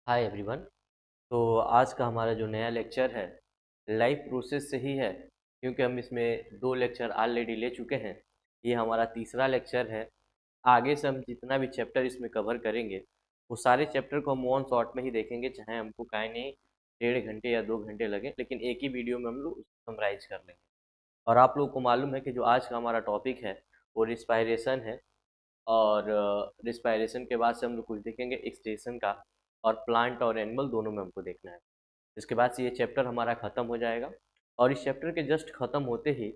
Hi everyone. तो आज का हमारा जो नया लेक्चर है लाइफ प्रोसेस से ही है, क्योंकि हम इसमें दो लेक्चर ऑलरेडी ले चुके हैं। ये हमारा तीसरा लेक्चर है। आगे से हम जितना भी चैप्टर इसमें कवर करेंगे वो सारे चैप्टर को हम वन शॉट में ही देखेंगे, चाहे हमको काहे नहीं 1.5 घंटे या 2 घंटे लगे, लेकिन एक ही वीडियो में हम लोग उसको समराइज कर लेंगे। और आप लोगों को मालूम है कि जो आज का हमारा टॉपिक है वो रिस्पायरेशन है। और रिस्पायरेशन के बाद से हम लोग कुछ देखेंगे एक्सटेंशन का, और प्लांट और एनिमल दोनों में हमको देखना है। इसके बाद से ये चैप्टर हमारा ख़त्म हो जाएगा। और इस चैप्टर के जस्ट ख़त्म होते ही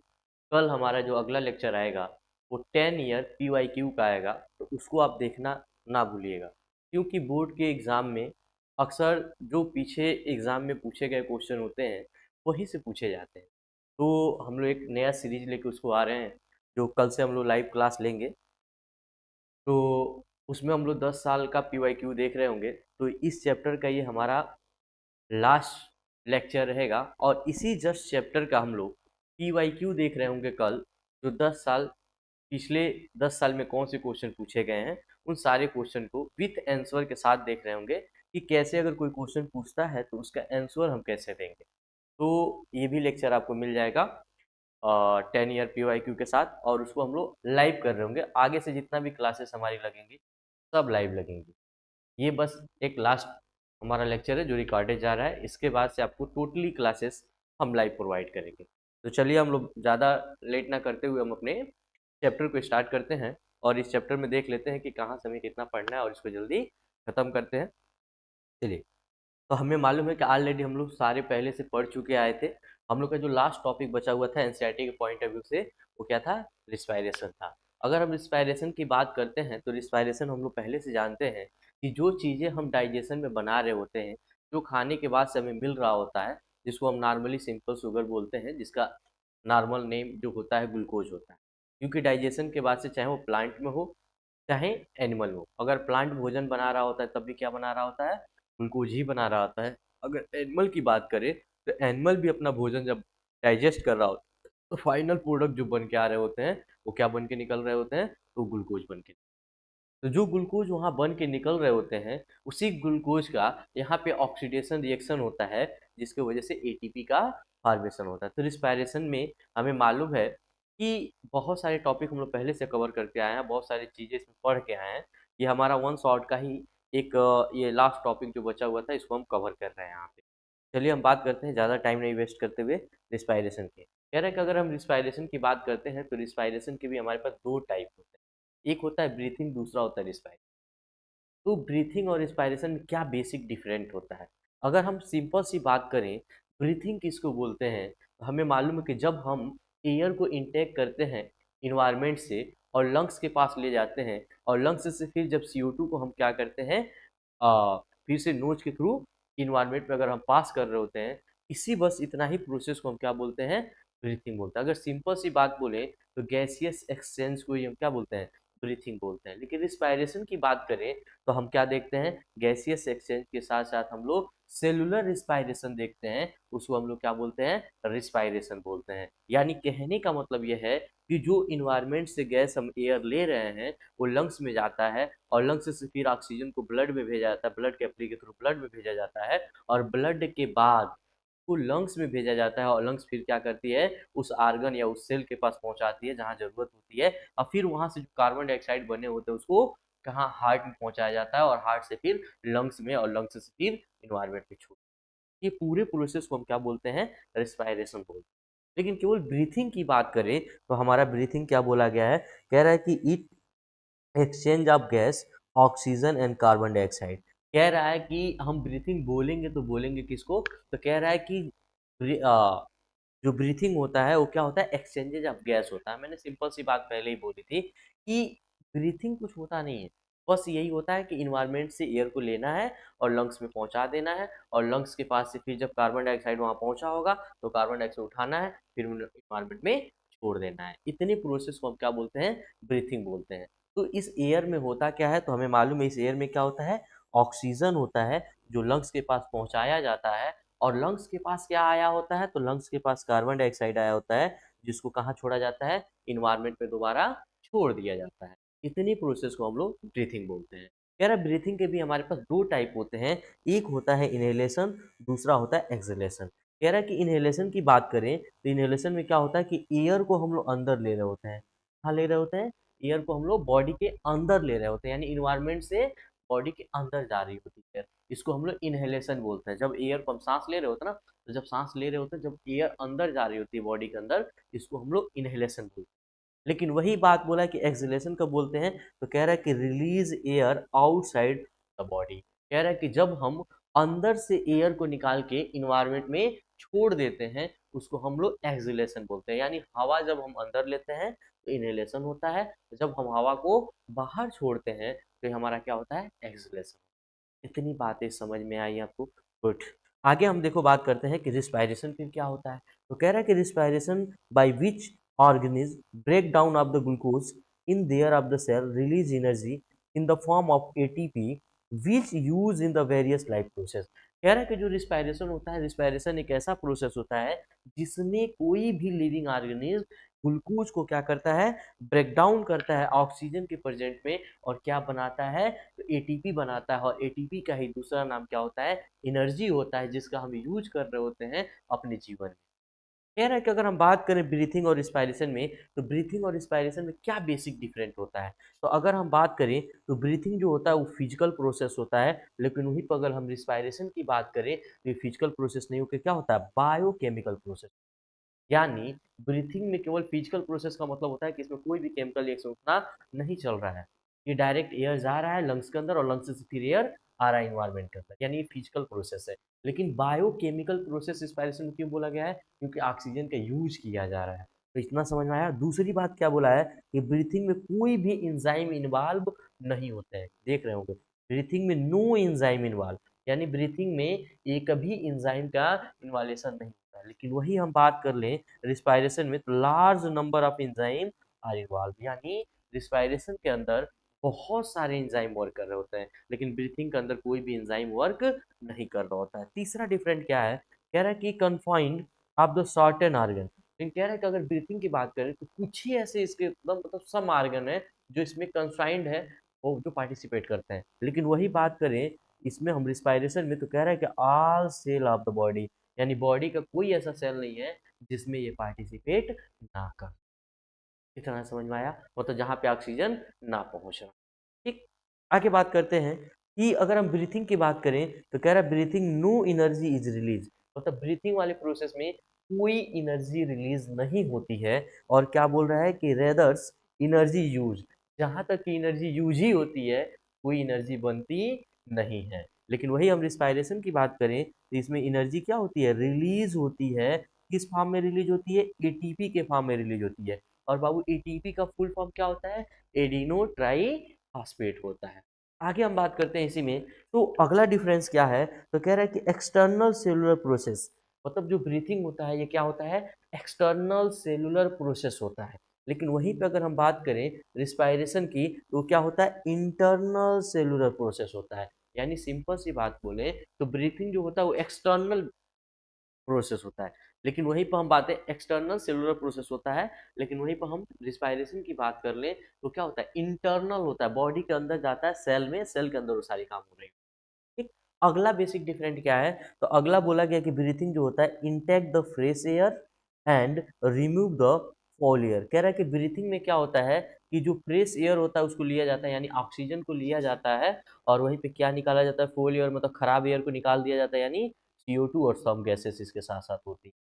कल हमारा जो अगला लेक्चर आएगा वो 10 ईयर PYQ का आएगा, तो उसको आप देखना ना भूलिएगा। क्योंकि बोर्ड के एग्ज़ाम में अक्सर जो पीछे एग्ज़ाम में पूछे गए क्वेश्चन होते हैं वहीं से पूछे जाते हैं। तो हम लोग एक नया सीरीज लेके उसको आ रहे हैं, जो कल से हम लोग लाइव क्लास लेंगे। तो उसमें हम लोग 10 साल का PYQ देख रहे होंगे। तो इस चैप्टर का ये हमारा लास्ट लेक्चर रहेगा, और इसी जस्ट चैप्टर का हम लोग PYQ देख रहे होंगे कल। जो 10 साल पिछले 10 साल में कौन से क्वेश्चन पूछे गए हैं उन सारे क्वेश्चन को विथ आंसर के साथ देख रहे होंगे कि कैसे अगर कोई क्वेश्चन पूछता है तो उसका आंसर हम कैसे देंगे। तो ये भी लेक्चर आपको मिल जाएगा 10 ईयर PYQ के साथ, और उसको हम लोग लाइव कर रहे होंगे। आगे से जितना भी क्लासेस हमारी लगेंगी सब लाइव लगेंगी। ये बस एक लास्ट हमारा लेक्चर है जो रिकॉर्डेड जा रहा है। इसके बाद से आपको टोटली क्लासेस हम लाइव प्रोवाइड करेंगे। तो चलिए हम लोग ज़्यादा लेट ना करते हुए हम अपने चैप्टर को स्टार्ट करते हैं, और इस चैप्टर में देख लेते हैं कि कहाँ से हमें कितना पढ़ना है और इसको जल्दी ख़त्म करते हैं। चलिए, तो हमें मालूम है कि ऑलरेडी हम लोग सारे पहले से पढ़ चुके आए थे। हम लोग का जो लास्ट टॉपिक बचा हुआ था एनसीईआरटी के पॉइंट ऑफ व्यू से वो क्या था? रिस्पायरेशन था। अगर हम रिस्पायरेशन की बात करते हैं तो रिस्पायरेशन हम लोग पहले से जानते हैं कि जो चीज़ें हम डाइजेशन में बना रहे होते हैं, जो खाने के बाद से हमें मिल रहा होता है, जिसको हम नॉर्मली सिंपल शुगर बोलते हैं, जिसका नॉर्मल नेम जो होता है ग्लूकोज होता है। क्योंकि डाइजेशन के बाद से चाहे वो प्लांट में हो चाहे एनिमल हो, अगर प्लांट भोजन बना रहा होता है तब भी क्या बना रहा होता है? ग्लूकोज ही बना रहा होता है। अगर एनिमल की बात करें तो एनिमल भी अपना भोजन जब डाइजेस्ट कर रहा होता है तो फाइनल प्रोडक्ट जो बन के आ रहे होते हैं वो क्या बन के निकल रहे होते हैं? तो ग्लूकोज बन के। तो जो ग्लूकोज वहाँ बन के निकल रहे होते हैं उसी ग्लूकोज का यहाँ पे ऑक्सीडेशन रिएक्शन होता है, जिसकी वजह से ATP का फॉर्मेशन होता है। तो रिस्पायरेशन में हमें मालूम है कि बहुत सारे टॉपिक हम लोग पहले से कवर करके आए हैं, बहुत सारी चीज़ें इसमें पढ़ के आए हैं। ये हमारा वन शॉट का ही एक ये लास्ट टॉपिक जो बचा हुआ था इसको हम कवर कर रहे हैं यहाँ पे। चलिए हम बात करते हैं ज़्यादा टाइम नहीं वेस्ट करते हुए रिस्पायरेशन के। कह रहे हैं कि अगर हम रिस्पायरेशन की बात करते हैं तो रिस्पायरेशन के भी हमारे पास दो टाइप होते हैं। एक होता है ब्रीथिंग, दूसरा होता है रिस्पायरेशन। तो ब्रीथिंग और रिस्पायरेशन में क्या बेसिक डिफरेंट होता है? अगर हम सिंपल सी बात करें, ब्रीथिंग किसको बोलते हैं? तो हमें मालूम है कि जब हम एयर को इनटेक करते हैं इन्वायरमेंट से और लंग्स के पास ले जाते हैं, और लंग्स से फिर जब CO2 को हम क्या करते हैं, फिर से नोज के थ्रू इन्वायरमेंट में अगर हम पास कर रहे होते हैं, इसी बस इतना ही प्रोसेस को हम क्या बोलते हैं? ब्रीथिंग बोलते हैं। अगर सिंपल सी बात बोले तो गैसियस एक्सचेंज को ही हम क्या बोलते हैं? ब्रीथिंग बोलते हैं। लेकिन रिस्पायरेशन की बात करें तो हम क्या देखते हैं? गैसियस एक्सचेंज के साथ साथ हम लोग सेलुलर रिस्पायरेशन देखते हैं, उसको हम लोग क्या बोलते हैं? रिस्पायरेशन बोलते हैं। यानी कहने का मतलब यह है कि जो इन्वायरमेंट से गैस हम एयर ले रहे हैं वो लंग्स में जाता है, और लंग्स से फिर ऑक्सीजन को ब्लड में भेजा जाता है, ब्लड कैपिलरी के थ्रू ब्लड में भेजा जाता है, और ब्लड के बाद वो लंग्स में भेजा जाता है, और लंग्स फिर क्या करती है? उस आर्गन या उस सेल के पास पहुंचाती है जहां जरूरत होती है, और फिर वहां से जो कार्बन डाइऑक्साइड बने होते हैं उसको कहाँ? हार्ट में पहुंचाया जाता है, और हार्ट से फिर लंग्स में, और लंग्स से फिर इन्वायरमेंट में छोड़। ये पूरे प्रोसेस को हम क्या बोलते हैं? रिस्पायरेशन बोलते हैं। लेकिन केवल ब्रीथिंग की बात करें तो हमारा ब्रीथिंग क्या बोला गया है? कह रहा है कि it exchange of gas, oxygen and carbon dioxide. कह रहा है कि हम ब्रीथिंग बोलेंगे तो बोलेंगे किसको? तो कह रहा है कि जो ब्रीथिंग होता है वो क्या होता है? एक्सचेंजेज ऑफ गैस होता है। मैंने सिंपल सी बात पहले ही बोली थी कि ब्रीथिंग कुछ होता नहीं है, बस यही होता है कि इन्वायरमेंट से एयर को लेना है और लंग्स में पहुंचा देना है, और लंग्स के पास से फिर जब कार्बन डाइऑक्साइड वहां पहुंचा होगा तो कार्बन डाइऑक्साइड उठाना है, फिर इन्वायरमेंट में छोड़ देना है। इतने प्रोसेस को हम क्या बोलते हैं? ब्रीथिंग बोलते हैं। तो इस एयर में होता क्या है? तो हमें मालूम है इस एयर में क्या होता है? ऑक्सीजन होता है जो लंग्स के पास पहुंचाया जाता है, और लंग्स के पास क्या आया होता है? तो लंग्स के पास कार्बन डाइऑक्साइड आया होता है, जिसको कहाँ छोड़ा जाता है? इन्वायरमेंट में दोबारा छोड़ दिया जाता है। इतनी प्रोसेस को हम लोग ब्रीथिंग बोलते हैं। कह रहा है ब्रीथिंग के भी हमारे पास दो टाइप होते हैं, एक होता है इनहेलेशन, दूसरा होता है एक्सहेलेशन। कह रहा है कि इनहेलेशन की बात करें तो इनहेलेशन में क्या होता है कि एयर को हम लोग अंदर ले रहे होते हैं। कहाँ ले रहे होते हैं? एयर को हम लोग बॉडी के अंदर ले रहे होते हैं, यानी इन्वायरमेंट से बॉडी के अंदर जा रही होती है। इसको हम लोग इनहेलेशन बोलते हैं। जब एयर को हम सांस ले रहे होते हैं ना, तो जब सांस ले रहे होते हैं, जब एयर अंदर जा रही होती है बॉडी के अंदर, इसको हम लोग इनहेलेशन बोलते हैं। लेकिन वही बात बोला है कि एक्सहेलेशन कब बोलते हैं, तो कह रहा है कि release air outside the body. कह रहा है कि जब हम अंदर से एयर को निकाल के इन्वायरमेंट में छोड़ देते हैं, उसको हम लोग एक्सहेलेशन बोलते हैं। यानी हवा जब हम अंदर लेते हैं तो इनहेलेशन होता है, जब हम हवा को बाहर छोड़ते हैं तो ये हमारा क्या होता है? एक्सहेलेशन। इतनी बातें समझ में आई आपको? गुड। आगे हम देखो बात करते हैं कि रिस्पायरेशन फिर क्या होता है। तो कह रहा है कि respiration by which organism break down of the glucose in there of the cell release energy in the form of ATP which use in the various life process. कह रहा है कि जो रिस्पायरेशन होता है, रिस्पायरेशन एक ऐसा प्रोसेस होता है जिसमें कोई भी लिविंग ऑर्गेनिज्म ग्लूकोज को क्या करता है? ब्रेक डाउन करता है ऑक्सीजन के प्रेजेंट में, और क्या बनाता है? तो एटीपी बनाता है। और एटीपी का ही दूसरा नाम क्या होता है? एनर्जी होता है, जिसका हम यूज कर रहे होते हैं अपने जीवन में। कह रहा है कि अगर हम बात करें ब्रीथिंग और रिस्पायरेशन में, तो ब्रीथिंग और रिस्पायरेशन में क्या बेसिक डिफरेंट होता है। तो अगर हम बात करें तो ब्रीथिंग जो होता है वो फिजिकल प्रोसेस होता है, लेकिन वहीं पर अगर हम रिस्पायरेशन की बात करें तो ये फिजिकल प्रोसेस नहीं होकर क्या होता है? Biochemical process. यानी ब्रीथिंग में केवल फिजिकल प्रोसेस का मतलब होता है कि इसमें कोई भी केमिकल रिएक्शन उतना नहीं चल रहा है। ये डायरेक्ट एयर जा रहा है लंग्स के अंदर और लंग्स से फिर एयर आ रहा है इन्वायरमेंट के अंदर, यानी ये फिजिकल प्रोसेस है। लेकिन बायोकेमिकल प्रोसेस रिस्पायरेशन में क्यों बोला गया है? क्योंकि ऑक्सीजन का यूज किया जा रहा है। तो इतना समझ में आया। दूसरी बात क्या बोला है कि ब्रीथिंग में कोई भी इंजाइम इन्वॉल्व नहीं होते हैं। देख रहे होंगे ब्रीथिंग में नो इंजाइम इन्वॉल्व, यानी ब्रीथिंग में एक भी इंजाइम का इन्वॉल्यूशन नहीं होता है। लेकिन वही हम बात कर लें रिस्पायरेशन में, तो large number of enzyme are involve, यानी रिस्पायरेशन के अंदर बहुत सारे एंजाइम वर्क कर रहे होते हैं, लेकिन ब्रीथिंग के अंदर कोई भी एंजाइम वर्क नहीं कर रहा होता है। तीसरा डिफरेंट क्या है? कह रहा है कि confined of the certain organ. लेकिन कह रहा है कि अगर ब्रीथिंग की बात करें तो कुछ ही ऐसे इसके मतलब सम ऑर्गन है जो इसमें कंसाइंड है, वो जो पार्टिसिपेट करते हैं। लेकिन वही बात करें इसमें हम रिस्पायरेशन में, तो कह रहा है कि all cell of the body, यानी बॉडी का कोई ऐसा सेल नहीं है जिसमें ये पार्टिसिपेट ना कर। इतना समझ में आया? मतलब जहाँ पे ऑक्सीजन ना पहुँच रहा। ठीक। आगे बात करते हैं कि अगर हम ब्रीथिंग की बात करें तो कह रहा है breathing no energy is release. मतलब ब्रीथिंग वाले प्रोसेस में कोई एनर्जी रिलीज नहीं होती है। और क्या बोल रहा है कि रेदर्स एनर्जी यूज, जहाँ तक की एनर्जी यूज ही होती है, कोई एनर्जी बनती नहीं है। लेकिन वही हम रिस्पायरेशन की बात करें तो इसमें एनर्जी क्या होती है? रिलीज होती है। किस फॉर्म में रिलीज होती है? एटीपी के फॉर्म में रिलीज होती है। और बाबू एटीपी का फुल फॉर्म क्या होता है? एडिनो ट्राई फॉस्फेट होता है। आगे हम बात करते हैं इसी में, तो अगला डिफरेंस क्या है? तो कह रहा है कि एक्सटर्नल सेलुलर प्रोसेस, मतलब जो ब्रीथिंग होता है ये क्या होता है? एक्सटर्नल सेलुलर प्रोसेस होता है। लेकिन वहीं पे अगर हम बात करें रिस्पायरेशन की तो क्या होता है? इंटरनल सेलुलर प्रोसेस होता है। यानी सिंपल सी बात बोले तो ब्रीथिंग जो होता है वो एक्सटर्नल प्रोसेस होता है, लेकिन वहीं पर हम बातें एक्सटर्नल सेलुलर प्रोसेस होता है। लेकिन वहीं पर हम रिस्पायरेशन की बात कर लें तो क्या होता है? इंटरनल होता है, बॉडी के अंदर जाता है सेल में, सेल के अंदर वो सारी काम हो रही है। ठीक। अगला बेसिक डिफरेंट क्या है? तो अगला बोला गया कि ब्रीथिंग जो होता है intake the fresh air and remove the fall air. कह रहा है कि ब्रीथिंग में क्या होता है कि जो फ्रेश एयर होता है उसको लिया जाता है, यानी ऑक्सीजन को लिया जाता है, और वहीं पे क्या निकाला जाता है? फॉल एयर, मतलब खराब एयर को निकाल दिया जाता है, यानी CO2 और सम गैसेस इसके साथ साथ होती है।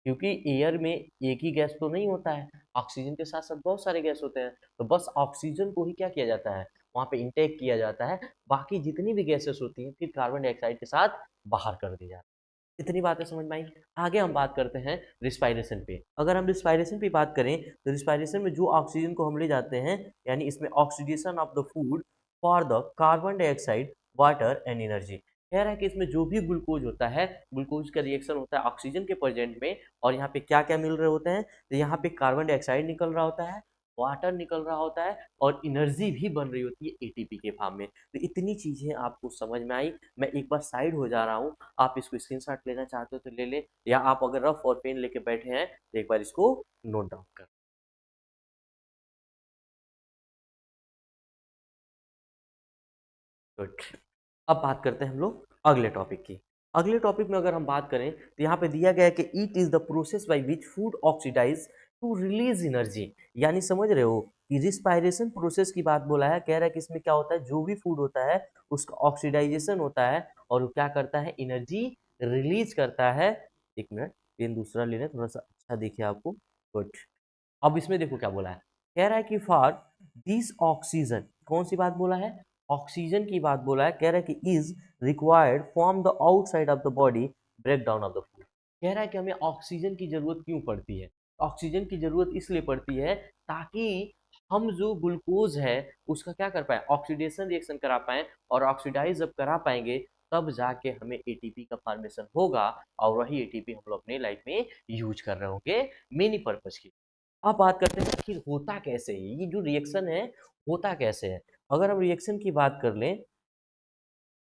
क्योंकि एयर में एक ही गैस तो नहीं होता है, ऑक्सीजन के साथ साथ बहुत सारे गैस होते हैं। तो बस ऑक्सीजन को ही क्या किया जाता है? वहाँ पे इंटेक किया जाता है। बाकी जितनी भी गैसेस होती हैं फिर कार्बन डाइऑक्साइड के साथ बाहर कर दी जाती है। इतनी बातें समझ में आई। आगे हम बात करते हैं रिस्पायरेशन पे। अगर हम रिस्पायरेशन पे बात करें तो रिस्पायरेशन में जो ऑक्सीजन को हम ले जाते हैं, यानी इसमें oxidation of the food for the carbon dioxide water and energy. कह रहा है कि इसमें जो भी ग्लूकोज होता है, ग्लूकोज का रिएक्शन होता है ऑक्सीजन के प्रेजेंट में, और यहाँ पे क्या क्या मिल रहे होते हैं? तो यहाँ पे कार्बन डाइऑक्साइड निकल रहा होता है, वाटर निकल रहा होता है, और एनर्जी भी बन रही होती है एटीपी के फॉर्म में। तो इतनी चीजें आपको समझ में आई। मैं एक बार साइड हो जा रहा हूँ, आप इसको स्क्रीनशॉट लेना चाहते हो तो ले ले, या आप अगर रफ और पेन लेके बैठे हैं तो एक बार इसको नोट डाउन कर। गुड। अब बात करते हैं हम लोग अगले टॉपिक की। अगले टॉपिक में अगर हम बात करें तो यहाँ पे दिया गया है कि it is the process by which food oxidize to release energy. यानी समझ रहे हो कि रिस्पायरेशन प्रोसेस की बात बोला है, कह रहा है कि इसमें क्या होता है, जो भी फूड होता है उसका ऑक्सीडाइजेशन होता है और वो क्या करता है, एनर्जी रिलीज करता है। एक मिनट, पेन दूसरा लेना, थोड़ा सा अच्छा दिखे आपको। गुड। अब इसमें देखो क्या बोला है, कह रहा है कि फॉर दिस ऑक्सीजन, कौन सी बात बोला है, ऑक्सीजन की बात बोला है। कह रहा है कि is required from the outside of the body break down of the food. कह रहा है कि हमें ऑक्सीजन की जरूरत क्यों पड़ती है, ऑक्सीजन की जरूरत इसलिए पड़ती है ताकि हम जो ग्लूकोज है उसका क्या कर पाए, ऑक्सीडेशन रिएक्शन करा पाए, और ऑक्सीडाइज जब करा पाएंगे तब जाके हमें एटीपी का फॉर्मेशन होगा, और वही एटीपी हम लोग अपने लाइफ में यूज कर रहे होंगे मेनी पर्पज की। अब बात करते हैं कि होता कैसे है ये जो रिएक्शन है, होता कैसे है। अगर हम रिएक्शन की बात कर लें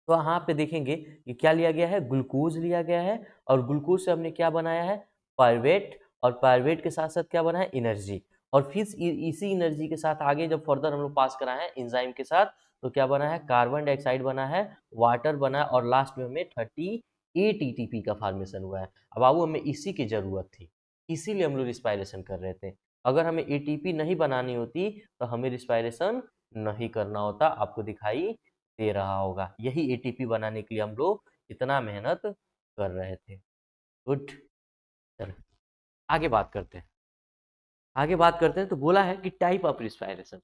तो यहाँ पे देखेंगे कि क्या लिया गया है, ग्लूकोज लिया गया है, और ग्लूकोज से हमने क्या बनाया है, पायरुवेट, और पायरुवेट के साथ साथ क्या बना है, एनर्जी। और फिर इसी एनर्जी के साथ आगे जब फर्दर हम लोग पास करा है एंजाइम के साथ, तो क्या बना है, कार्बन डाइऑक्साइड बना है, वाटर बना है, और लास्ट में हमें 38 एटीपी का फॉर्मेशन हुआ है। अब बाबू हमें इसी की जरूरत थी, इसीलिए हम लोग रिस्पायरेशन कर रहे थे। अगर हमें एटीपी नहीं बनानी होती तो हमें रिस्पायरेशन नहीं करना होता, आपको दिखाई दे रहा होगा। यही एटीपी बनाने के लिए हम लोग इतना मेहनत कर रहे थे। गुड। चलो आगे बात करते हैं, आगे बात करते हैं। तो बोला है कि टाइप ऑफ रिस्पायरेशन,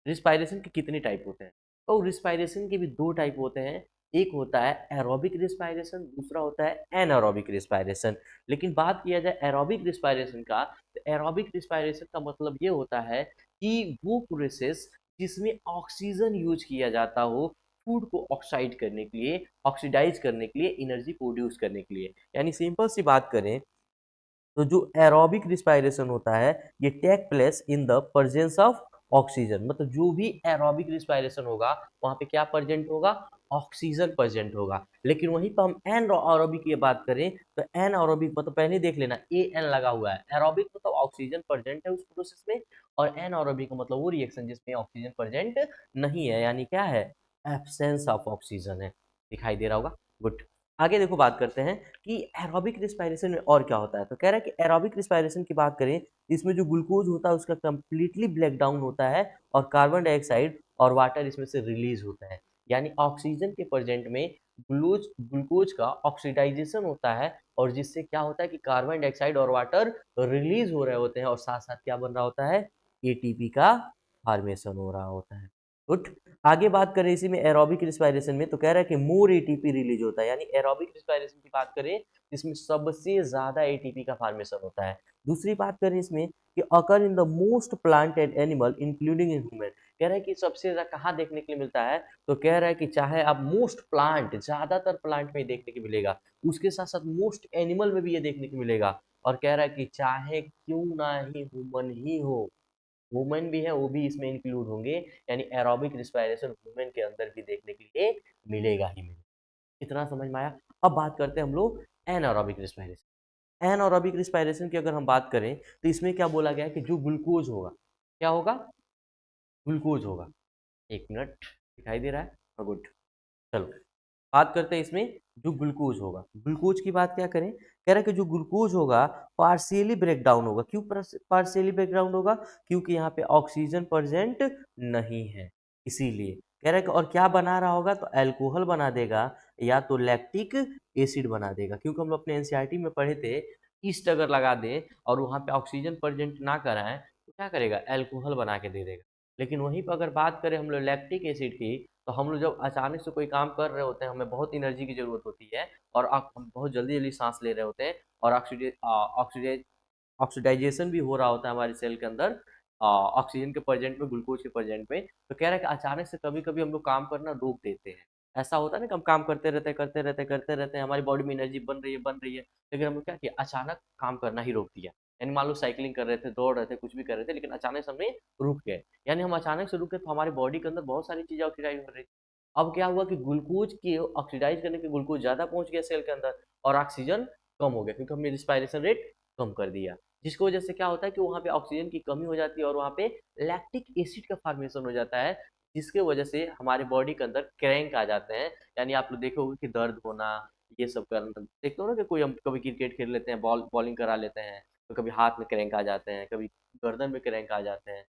रिस्पायरेशन के कितने टाइप होते हैं। तो रिस्पायरेशन के भी दो टाइप होते हैं, एक होता है एरोबिक रिस्पायरेशन, दूसरा होता है एनारोबिक रिस्पायरेशन। लेकिन बात किया जाए एरोबिक रिस्पायरेशन का, तो एरोबिक रिस्पायरेशन का मतलब ये होता है कि वो प्रोसेस जिसमें ऑक्सीजन यूज किया जाता हो फूड को ऑक्साइड करने के लिए, ऑक्सीडाइज करने के लिए, एनर्जी प्रोड्यूस करने के लिए। यानी सिंपल सी बात करें तो जो एरोबिक रिस्पायरेशन होता है ये take place in the presence of oxygen. मतलब जो भी एरोबिक रिस्पायरेशन होगा वहां पे क्या प्रेजेंट होगा, ऑक्सीजन प्रेजेंट होगा। लेकिन वहीं पर हम एन एरोबिक की बात करें तो एन एरोबिक मतलब पहले देख लेना ए एन लगा हुआ है, एरोबिक मतलब ऑक्सीजन प्रेजेंट है उस प्रोसेस में, और एन एरोबिक का मतलब वो रिएक्शन जिसमें ऑक्सीजन प्रेजेंट नहीं है, यानी क्या है, एब्सेंस ऑफ ऑक्सीजन है। दिखाई दे रहा होगा। गुड। आगे देखो बात करते हैं कि एरोबिक रिस्पायरेशन में और क्या होता है। तो कह रहा है कि एरोबिक रिस्पायरेशन की बात करें, इसमें जो ग्लूकोज होता है उसका कंप्लीटली ब्रेक डाउन होता है, और कार्बन डाइऑक्साइड और वाटर इसमें से रिलीज होता है। यानी ऑक्सीजन के प्रेजेंट में ग्लूकोज ग्लूकोज का ऑक्सीडाइजेशन होता है, और जिससे क्या होता है कि कार्बन डाइऑक्साइड और वाटर रिलीज हो रहे होते हैं, और साथ साथ क्या बन रहा होता है, एटीपी का फॉर्मेशन हो रहा होता है। गुड। आगे बात करें इसी में एरोबिक रिस्पायरेशन में, तो कह रहा है कि मोर एटीपी रिलीज होता है। यानी एरोबिक रिस्पायरेशन की बात करें इसमें सबसे ज्यादा एटीपी का फॉर्मेशन होता है। दूसरी बात करें इसमें कि occur in the most plant and animal including in human. कह रहा है कि सबसे ज्यादा कहाँ देखने के लिए मिलता है, तो कह रहा है कि चाहे आप मोस्ट प्लांट, ज्यादातर प्लांट में देखने को मिलेगा, उसके साथ साथ मोस्ट एनिमल में भी ये देखने को मिलेगा, और कह रहा है कि चाहे क्यों ना ही ह्यूमन ही हो, वुमेन भी है वो भी इसमें इंक्लूड होंगे। यानी एरोबिक रिस्पायरेशन वुमेन के अंदर भी देखने के लिए मिलेगा ही मिलेगा। इतना समझ में आया। अब बात करते हैं हम लोग एनारोबिक रिस्पायरेशन। एनारोबिक रिस्पायरेशन की अगर हम बात करें तो इसमें क्या बोला गया है कि जो ग्लूकोज होगा, क्या होगा, ग्लूकोज होगा। एक मिनट, दिखाई दे रहा है, हाँ गुड। चलो बात करते हैं इसमें जो ग्लूकोज होगा। ग्लूकोज की बात क्या करें, कह रहा है कि जो ग्लूकोज होगा पार्शियली ब्रेक डाउन होगा। क्यों पार्शियली ब्रेक डाउन होगा, क्योंकि यहाँ पे ऑक्सीजन प्रेजेंट नहीं है, इसीलिए कह रहा है कि और क्या बना रहा होगा, तो अल्कोहल बना देगा या तो लैक्टिक एसिड बना देगा। क्योंकि हम लोग अपने एनसीईआरटी में पढ़े थे, ईस्ट अगर लगा दें और वहाँ पे ऑक्सीजन प्रेजेंट ना कराएं तो क्या करेगा, अल्कोहल बना के दे देगा। लेकिन वहीं पर अगर बात करें हम लोग लैक्टिक एसिड की, तो हम लोग जब अचानक से कोई काम कर रहे होते हैं, हमें बहुत एनर्जी की ज़रूरत होती है, और हम बहुत जल्दी जल्दी सांस ले रहे होते हैं, और ऑक्सीडाइजेशन भी हो रहा होता है हमारे सेल के अंदर, ऑक्सीजन के प्रेजेंट में, ग्लूकोज के प्रेजेंट में। तो कह रहा है कि अचानक से कभी कभी हम लोग काम करना रोक देते हैं। ऐसा होता है ना कि हम काम करते रहते हैं, हमारी बॉडी में एनर्जी बन रही है, लेकिन हम लोग क्या किया, अचानक काम करना ही रोक दिया। यानी मान लो साइकिलिंग कर रहे थे, दौड़ रहे थे, कुछ भी कर रहे थे, लेकिन अचानक से हमने रुक गए। यानी हम अचानक से रुके तो हमारी बॉडी के अंदर बहुत सारी चीजें ऑक्सीडाइज हो रही थी। अब क्या हुआ कि ग्लूकोज की ऑक्सीडाइज करने के ग्लूकोज ज्यादा पहुंच गया सेल के अंदर, और ऑक्सीजन कम हो गया, क्योंकि हमने रिस्पायरेशन रेट कम कर दिया। जिसकी वजह से क्या होता है कि वहाँ पे ऑक्सीजन की कमी हो जाती है, और वहाँ पे लैक्टिक एसिड का फॉर्मेशन हो जाता है, जिसके वजह से हमारे बॉडी के अंदर क्रैंक आ जाते हैं। यानी आप लोग देखे होंगे कि दर्द होना, ये सब करना देखते हो ना, कि कोई हम कभी क्रिकेट खेल लेते हैं, बॉलिंग करा लेते हैं, तो कभी हाथ में क्रैंक आ जाते हैं, कभी गर्दन में क्रैंक आ जाते हैं।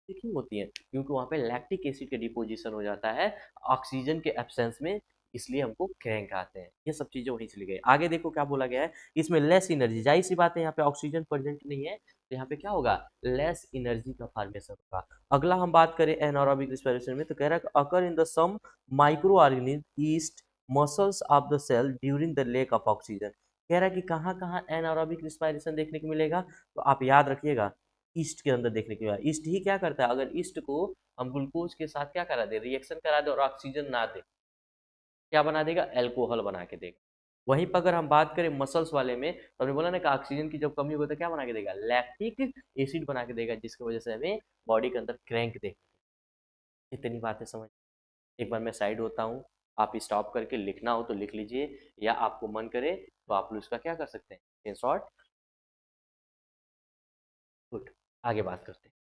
ये क्यों होती है? क्योंकि वहाँ पे लैक्टिक एसिड का डिपोजिशन हो जाता है ऑक्सीजन के एब्सेंस में, इसलिए हमको क्रैंक आते हैं। ये सब चीज़ें वहीं चली गई। आगे देखो क्या बोला गया है, इसमें लेस एनर्जी, जाहिर सी बात है यहाँ पे ऑक्सीजन प्रेजेंट नहीं है, तो यहाँ पे क्या होगा, लेस एनर्जी का फॉर्मेशन होगा। अगला हम बात करें एनारोबिक रिस्पिरेशन में, तो कह रहा है occur in the some microorganism yeast muscles of the cell during the lack of oxygen. कह रहा है कि कहाँ कहाँ एनारोबिक रिस्पिरेशन देखने को मिलेगा, तो आप याद रखिएगा ईस्ट के अंदर देखने को मिलेगा। ईस्ट ही क्या करता है, अगर ईस्ट को हम ग्लूकोज के साथ क्या करा दे, रिएक्शन करा दे और ऑक्सीजन ना दे, क्या बना देगा, एल्कोहल बना के देगा। वहीं पर अगर हम बात करें मसल्स वाले में, तो हमने बोला ना कि ऑक्सीजन की जब कमी होती है क्या बना के देगा, लैक्टिक एसिड बना के देगा, जिसकी वजह से हमें बॉडी के अंदर क्रैंक देगा। इतनी बातें समझ। एक बार मैं साइड होता हूँ, आप स्टॉप करके लिखना हो तो लिख लीजिए, या आपको मन करे तो आप लोग इसका क्या कर सकते हैं, इन शॉर्ट। गुड। आगे बात करते हैं,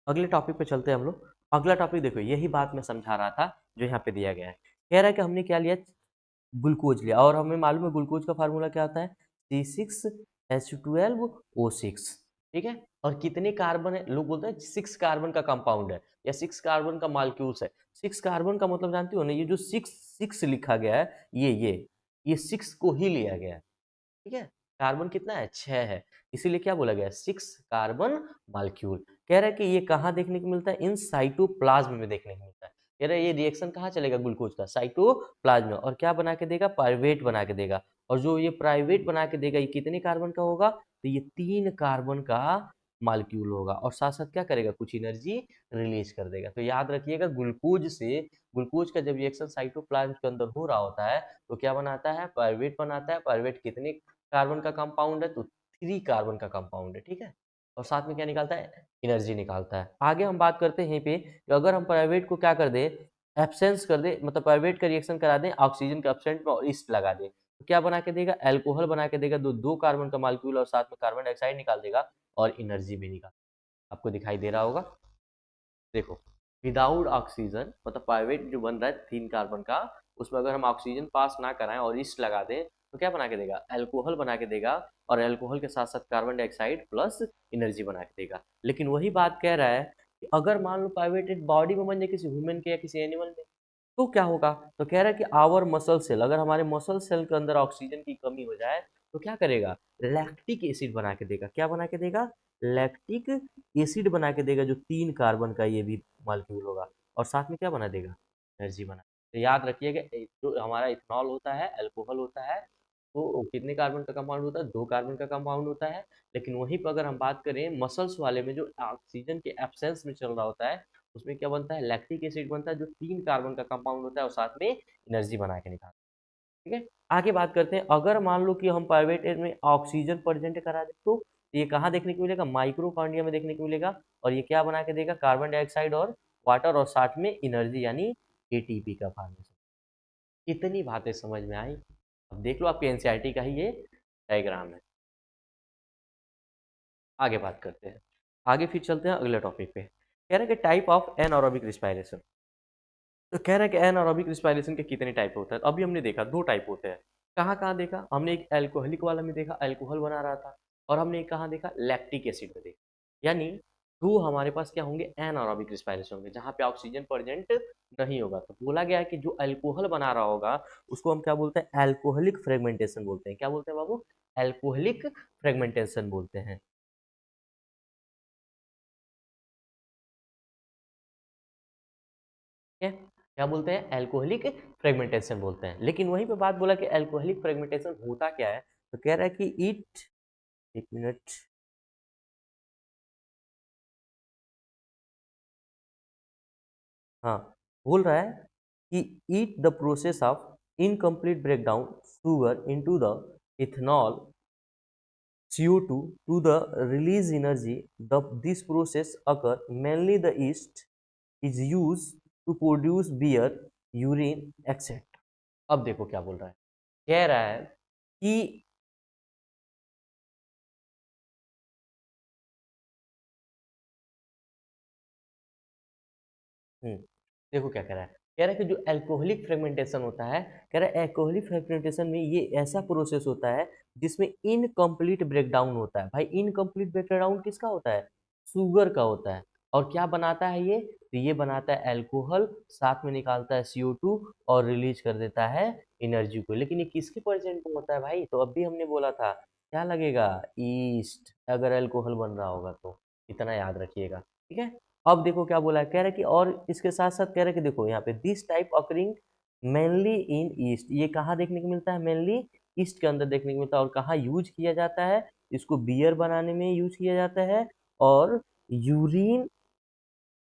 अगले टॉपिक पे चलते हैं हम लोग। अगला टॉपिक देखो, यही बात मैं समझा रहा था जो यहाँ पे दिया गया है। कह रहा है कि हमने क्या लिया, ग्लूकोज लिया, और हमें मालूम है ग्लूकोज का फार्मूला क्या होता है, C6H12O6। ठीक है, और कितने कार्बन है, लोग बोलते हैं 6 कार्बन का कंपाउंड है या 6 कार्बन का मॉलिक्यूल्स है। 6 कार्बन का मतलब जानती हो ना, ये जो सिक्स सिक्स लिखा गया है, ये 6 को ही लिया गया है। ठीक है, कार्बन कितना है, 6 है, इसीलिए क्या बोला गया, 6 कार्बन मॉलिक्यूल। कह रहा है कि ये कहाँ देखने को मिलता है, इन साइटोप्लाज्म में देखने को मिलता है। कह रहा है ये रिएक्शन कहाँ चलेगा ग्लूकोज का, साइटोप्लाज्म में, और क्या बना के देगा, पाइरुवेट बना के देगा। और जो ये पाइरुवेट बना के देगा, ये कितने कार्बन का होगा, तो ये 3 कार्बन का मॉलिक्यूल होगा, और साथ साथ क्या करेगा, कुछ एनर्जी रिलीज कर देगा। तो याद रखिएगा, ग्लूकोज का जब रिएक्शन साइटोप्लाज्म के अंदर हो रहा होता है, तो क्या बनाता है, पाइरुवेट बनाता है। पाइरुवेट कितने कार्बन का कंपाउंड है, तो 3 कार्बन का कंपाउंड है। ठीक है, और साथ में क्या निकालता है, एनर्जी निकालता है। आगे हम बात करते हैं यहीं पे कि अगर हम पाइरुवेट को क्या कर दे, एब्सेंस कर दे, मतलब पाइरुवेट का रिएक्शन करा दें ऑक्सीजन के एब्सेंट में और ईस्ट लगा दे, तो क्या बना के देगा, एल्कोहल बना के देगा, दो दो कार्बन का मॉलिक्यूल और साथ में कार्बन डाइऑक्साइड निकाल देगा और एनर्जी भी निकाल। आपको दिखाई दे रहा होगा, देखो, विदाउट ऑक्सीजन मतलब पाइरुवेट जो बन रहा है 3 कार्बन का, उसमें अगर हम ऑक्सीजन पास ना कराएं और ईस्ट लगा दें, तो क्या बना के देगा, एल्कोहल बना के देगा, और एल्कोहल के साथ साथ कार्बन डाइऑक्साइड प्लस एनर्जी बना के देगा। लेकिन वही बात कह रहा है कि अगर मान लो पाइरुवेट बॉडी में बन जाए किसी ह्यूमन के या किसी एनिमल में, तो क्या होगा, तो कह रहा है कि आवर मसल सेल, अगर हमारे मसल सेल के अंदर ऑक्सीजन की कमी हो जाए, तो क्या करेगा, लैक्टिक एसिड बना के देगा। क्या बना के देगा, लैक्टिक एसिड बना के देगा, जो 3 कार्बन का ये भी मॉलिक्यूल होगा, और साथ में क्या बना देगा, एनर्जी बना। तो याद रखिएगा, जो हमारा इथेनॉल होता है, अल्कोहल होता है, तो कितने कार्बन का कंपाउंड होता है, 2 कार्बन का कंपाउंड होता है। लेकिन वहीं पर अगर हम बात करें मसल्स वाले में, जो ऑक्सीजन के एब्सेंस में चल रहा होता है, उसमें क्या बनता है, लैक्टिक एसिड बनता है, जो 3 कार्बन का कंपाउंड होता है और साथ में एनर्जी बना के निकालता है। ठीक है, आगे बात करते हैं, अगर मान लो कि हम पाइरुवेट में ऑक्सीजन प्रेजेंट करा दें, तो ये कहाँ देखने को मिलेगा, माइक्रोकांडिया में देखने को मिलेगा, और ये क्या बना के देगा, कार्बन डाइऑक्साइड और वाटर, और साथ में एनर्जी यानी एटीपी का फॉर्मेशन। इतनी बातें समझ में आई। अब देख लो, आपके एनसीईआरटी का ही ये डायग्राम है। आगे बात करते हैं, आगे फिर चलते हैं अगले टॉपिक पे। कह रहे हैं कि टाइप ऑफ एनारोबिक रिस्पायरेशन। तो कह रहा है कि एनारोबिक रिस्पायरेशन के कितने टाइप होता है, तो अभी हमने देखा 2 टाइप होते हैं। कहाँ कहाँ देखा हमने, एक एल्कोहलिक वाला में देखा, अल्कोहल बना रहा था, और हमने एक कहाँ देखा, लैक्टिक एसिड में देखा। यानी दो हमारे पास क्या होंगे, एनारोबिक रिस्पायरेशन होंगे, जहाँ पे ऑक्सीजन प्रेजेंट नहीं होगा। तो बोला गया है कि जो अल्कोहल बना रहा होगा, उसको हम क्या बोलते हैं, एल्कोहलिक फ्रेगमेंटेशन बोलते हैं। क्या बोलते हैं बाबू, एल्कोहलिक फ्रेगमेंटेशन बोलते हैं। ठीक है, क्या बोलते हैं, एल्कोहलिक फ्रेगमेंटेशन बोलते हैं। लेकिन वहीं पे बात बोला कि एल्कोहलिक फ्रेगमेंटेशन होता क्या है, तो कह रहा है कि इट, एक मिनट, हाँ, बोल रहा है कि it the process of incomplete breakdown sugar into the ethanol CO2 to the release energy. This process occur mainly the yeast is used to produce beer, urine, etc. अब देखो क्या बोल रहा है, कह रहा है कि देखो क्या कह रहा है कि जो अल्कोहलिक फ्रेगमेंटेशन होता है, कह रहा है अल्कोहलिक फ्रेगमेंटेशन में ये ऐसा प्रोसेस होता है जिसमें इनकम्प्लीट ब्रेकडाउन होता है। भाई इनकम्प्लीट ब्रेकडाउन किसका होता है? शुगर का होता है। और क्या बनाता है ये? तो ये बनाता है अल्कोहल, साथ में निकालता है CO2 और रिलीज कर देता है एनर्जी को। लेकिन ये किसके प्रेजेंट में होता है भाई? तो अभी हमने बोला था, क्या लगेगा? ईस्ट, अगर अल्कोहल बन रहा होगा तो। इतना याद रखिएगा, ठीक है। अब देखो क्या बोला है, कह रहा है कि और इसके साथ साथ कह रहा है कि देखो यहाँ पे this type occurring mainly in east, ये कहाँ देखने को मिलता है? मेनली ईस्ट के अंदर देखने को मिलता है। और कहाँ यूज किया जाता है? इसको बियर बनाने में यूज किया जाता है, और यूरिन,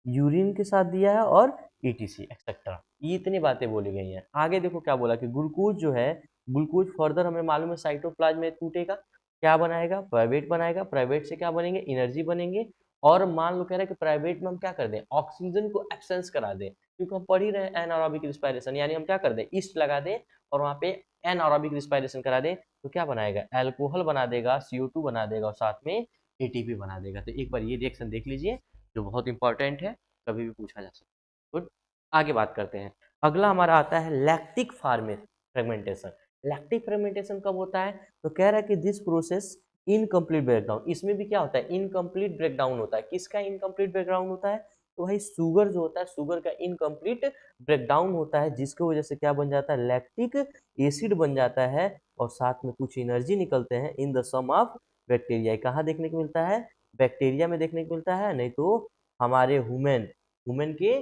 यूरिन के साथ दिया है, और ETC एक्सेट्रा, ये इतनी बातें बोली गई हैं। आगे देखो क्या बोला कि ग्लूकोज जो है, ग्लूकोज फर्दर हमें मालूम है साइटोप्लाज्म में टूटेगा, क्या बनाएगा? प्राइवेट बनाएगा। प्राइवेट से क्या बनेंगे? एनर्जी बनेंगे। और मान लो कह रहा है कि प्राइवेट में हम क्या कर दें? ऑक्सीजन को एक्सेंस करा दें, क्योंकि हम पढ़ ही रहे हैं एनारोबिक रिस्पायरेशन, यानी हम क्या कर दें? ईस्ट लगा दें और वहाँ पे एनारोबिक रिस्पायरेशन करा दें, तो क्या बनाएगा? अल्कोहल बना देगा, CO2 बना देगा, और साथ में ATP बना देगा। तो एक बार ये रिएक्शन देख लीजिए, जो बहुत इंपॉर्टेंट है, कभी भी पूछा जा सकता है। गुड। आगे बात करते हैं। अगला हमारा आता है लैक्टिक फ्रेगमेंटेशन। लैक्टिक फ्रेगमेंटेशन कब होता है? तो कह रहा है कि दिस प्रोसेस इनकम्प्लीट ब्रेकडाउन, इसमें भी क्या होता है? इनकम्प्लीट ब्रेकडाउन होता है। किसका इनकम्प्लीट ब्रेकडाउन होता है? तो भाई शुगर जो होता है, शुगर का इनकम्प्लीट ब्रेकडाउन होता है, जिसकी वजह से क्या बन जाता है? लैक्टिक एसिड बन जाता है, और साथ में कुछ एनर्जी निकलते हैं in the some of bacteria. कहाँ देखने को मिलता है? बैक्टीरिया में देखने को मिलता है, नहीं तो हमारे ह्यूमन ह्यूमन के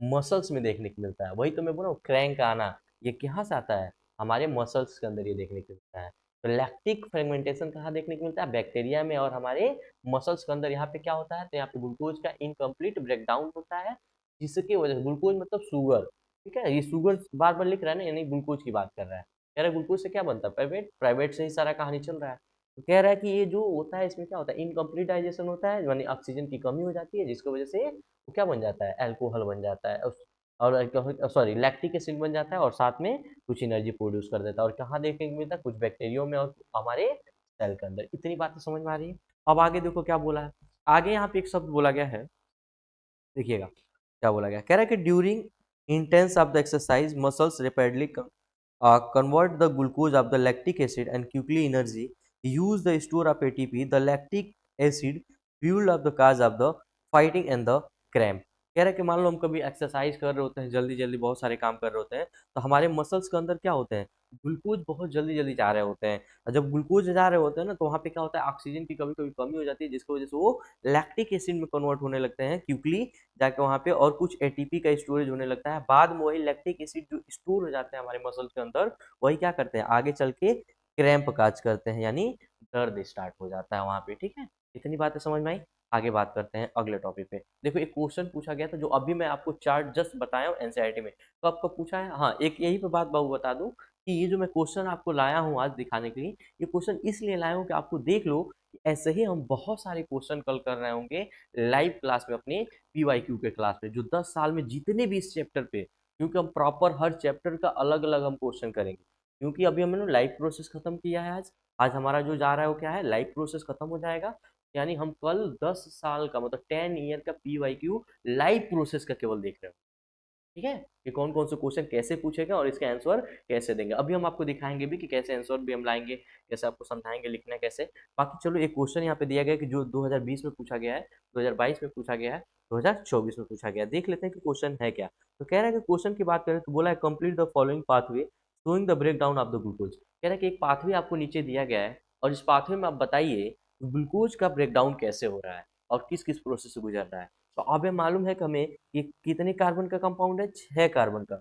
मसल्स में देखने को मिलता है। वही तो मैं बोल रहा हूँ, क्रैंक आना, ये कहाँ से आता है? हमारे मसल्स के अंदर ये देखने को मिलता है। तो लैक्टिक फ्रेगमेंटेशन कहाँ देखने को मिलता है? बैक्टीरिया में और हमारे मसल्स के अंदर। यहाँ पे क्या होता है? तो यहाँ पे ग्लूकोज का इनकम्प्लीट ब्रेकडाउन होता है, जिसकी वजह से, ग्लूकोज मतलब शुगर, ठीक है, ये शुगर बार बार लिख रहा है ना, यानी ग्लूकोज की बात कर रहा है। कह रहा है ग्लूकोज से क्या बनता है? प्राइवेट, प्राइवेट से ही सारा कहानी चल रहा है। तो कह रहा है कि ये जो होता है, इसमें क्या होता है? इनकम्प्लीट डाइजेशन होता है, यानी ऑक्सीजन की कमी हो जाती है, जिसकी वजह से वो क्या बन जाता है? अल्कोहल बन जाता है, और सॉरी लैक्टिक एसिड बन जाता है, और साथ में कुछ एनर्जी प्रोड्यूस कर देता है। और कहाँ देखने को मिलता है? कुछ बैक्टीरियो में और हमारे सेल के अंदर। इतनी बातें समझ में आ रही है? अब आगे देखो क्या बोला है। आगे यहाँ पे एक शब्द बोला गया है, देखिएगा क्या बोला गया। कह रहा है कि during intense of the exercise muscles rapidly convert the glucose of the lactic acid and quickly energy use the store of ATP. The lactic acid fuel of the cause of the fighting and the cramp. कह रहा है कि मान लो हम कभी exercise कर रहे होते हैं, जल्दी जल्दी बहुत सारे काम कर रहे होते हैं, तो हमारे मसल्स के अंदर क्या होते हैं? ग्लूकोज बहुत जल्दी जल्दी जा रहे होते हैं। और जब ग्लूकोज जा रहे होते हैं ना, तो वहाँ पे क्या होता है? ऑक्सीजन की कभी कभी कमी हो जाती है, जिसकी वजह से वो लैक्टिक एसिड में कन्वर्ट होने लगते हैं क्विकली जाके वहाँ पे, और कुछ ATP का स्टोरेज होने लगता है। बाद में वही लैक्टिक एसिड जो स्टोर हो जाते हैं हमारे मसल के अंदर, वही क्या करते हैं? आगे चल के क्रैम्प काज करते हैं, यानी दर्द स्टार्ट हो जाता है वहाँ पे, ठीक है। इतनी बातें समझ में आई? आगे बात करते हैं अगले टॉपिक पे। देखो एक क्वेश्चन पूछा गया था, जो अभी मैं आपको चार्ट जस्ट बताया हूँ NCERT में, तो आपको पूछा है। हाँ, एक यही पे बात बाबू बता दूं कि ये जो मैं क्वेश्चन आपको लाया हूँ आज दिखाने के लिए, ये क्वेश्चन इसलिए लाया हूँ कि आपको देख लो कि ऐसे ही हम बहुत सारे क्वेश्चन कल कर रहे होंगे लाइव क्लास में, अपने PYQ के क्लास में, जो 10 साल में जितने भी इस चैप्टर पे, क्योंकि हम प्रॉपर हर चैप्टर का अलग अलग हम क्वेश्चन करेंगे, क्योंकि अभी हमने लाइव प्रोसेस खत्म किया है। आज आज हमारा जो जा रहा है वो क्या है? लाइव प्रोसेस खत्म हो जाएगा, यानी हम कल 10 साल का मतलब 10 ईयर का PYQ लाइव प्रोसेस का केवल देख रहे हो, ठीक है, कि कौन कौन से क्वेश्चन कैसे पूछेगा और इसके आंसर कैसे देंगे। अभी हम आपको दिखाएंगे भी कि कैसे आंसर भी हम लाएंगे, कैसे आपको समझाएंगे लिखना है कैसे। बाकी चलो, एक क्वेश्चन यहाँ पे दिया गया है कि जो 2020 में पूछा गया है, 2022 में पूछा गया है, 2024 में पूछा गया है। देख लेते हैं कि क्वेश्चन है क्या। तो कह रहा है कि क्वेश्चन की बात करें तो बोला है complete the following pathway showing the break down of the glucose. कह रहा है कि एक पाथवे आपको नीचे दिया गया है, और इस पाथवे में आप बताइए ग्लूकोज का ब्रेकडाउन कैसे हो रहा है और किस किस प्रोसेस से गुजर रहा है। तो अब ये मालूम है कि हमें ये कितने कार्बन का कंपाउंड है? 6 कार्बन का।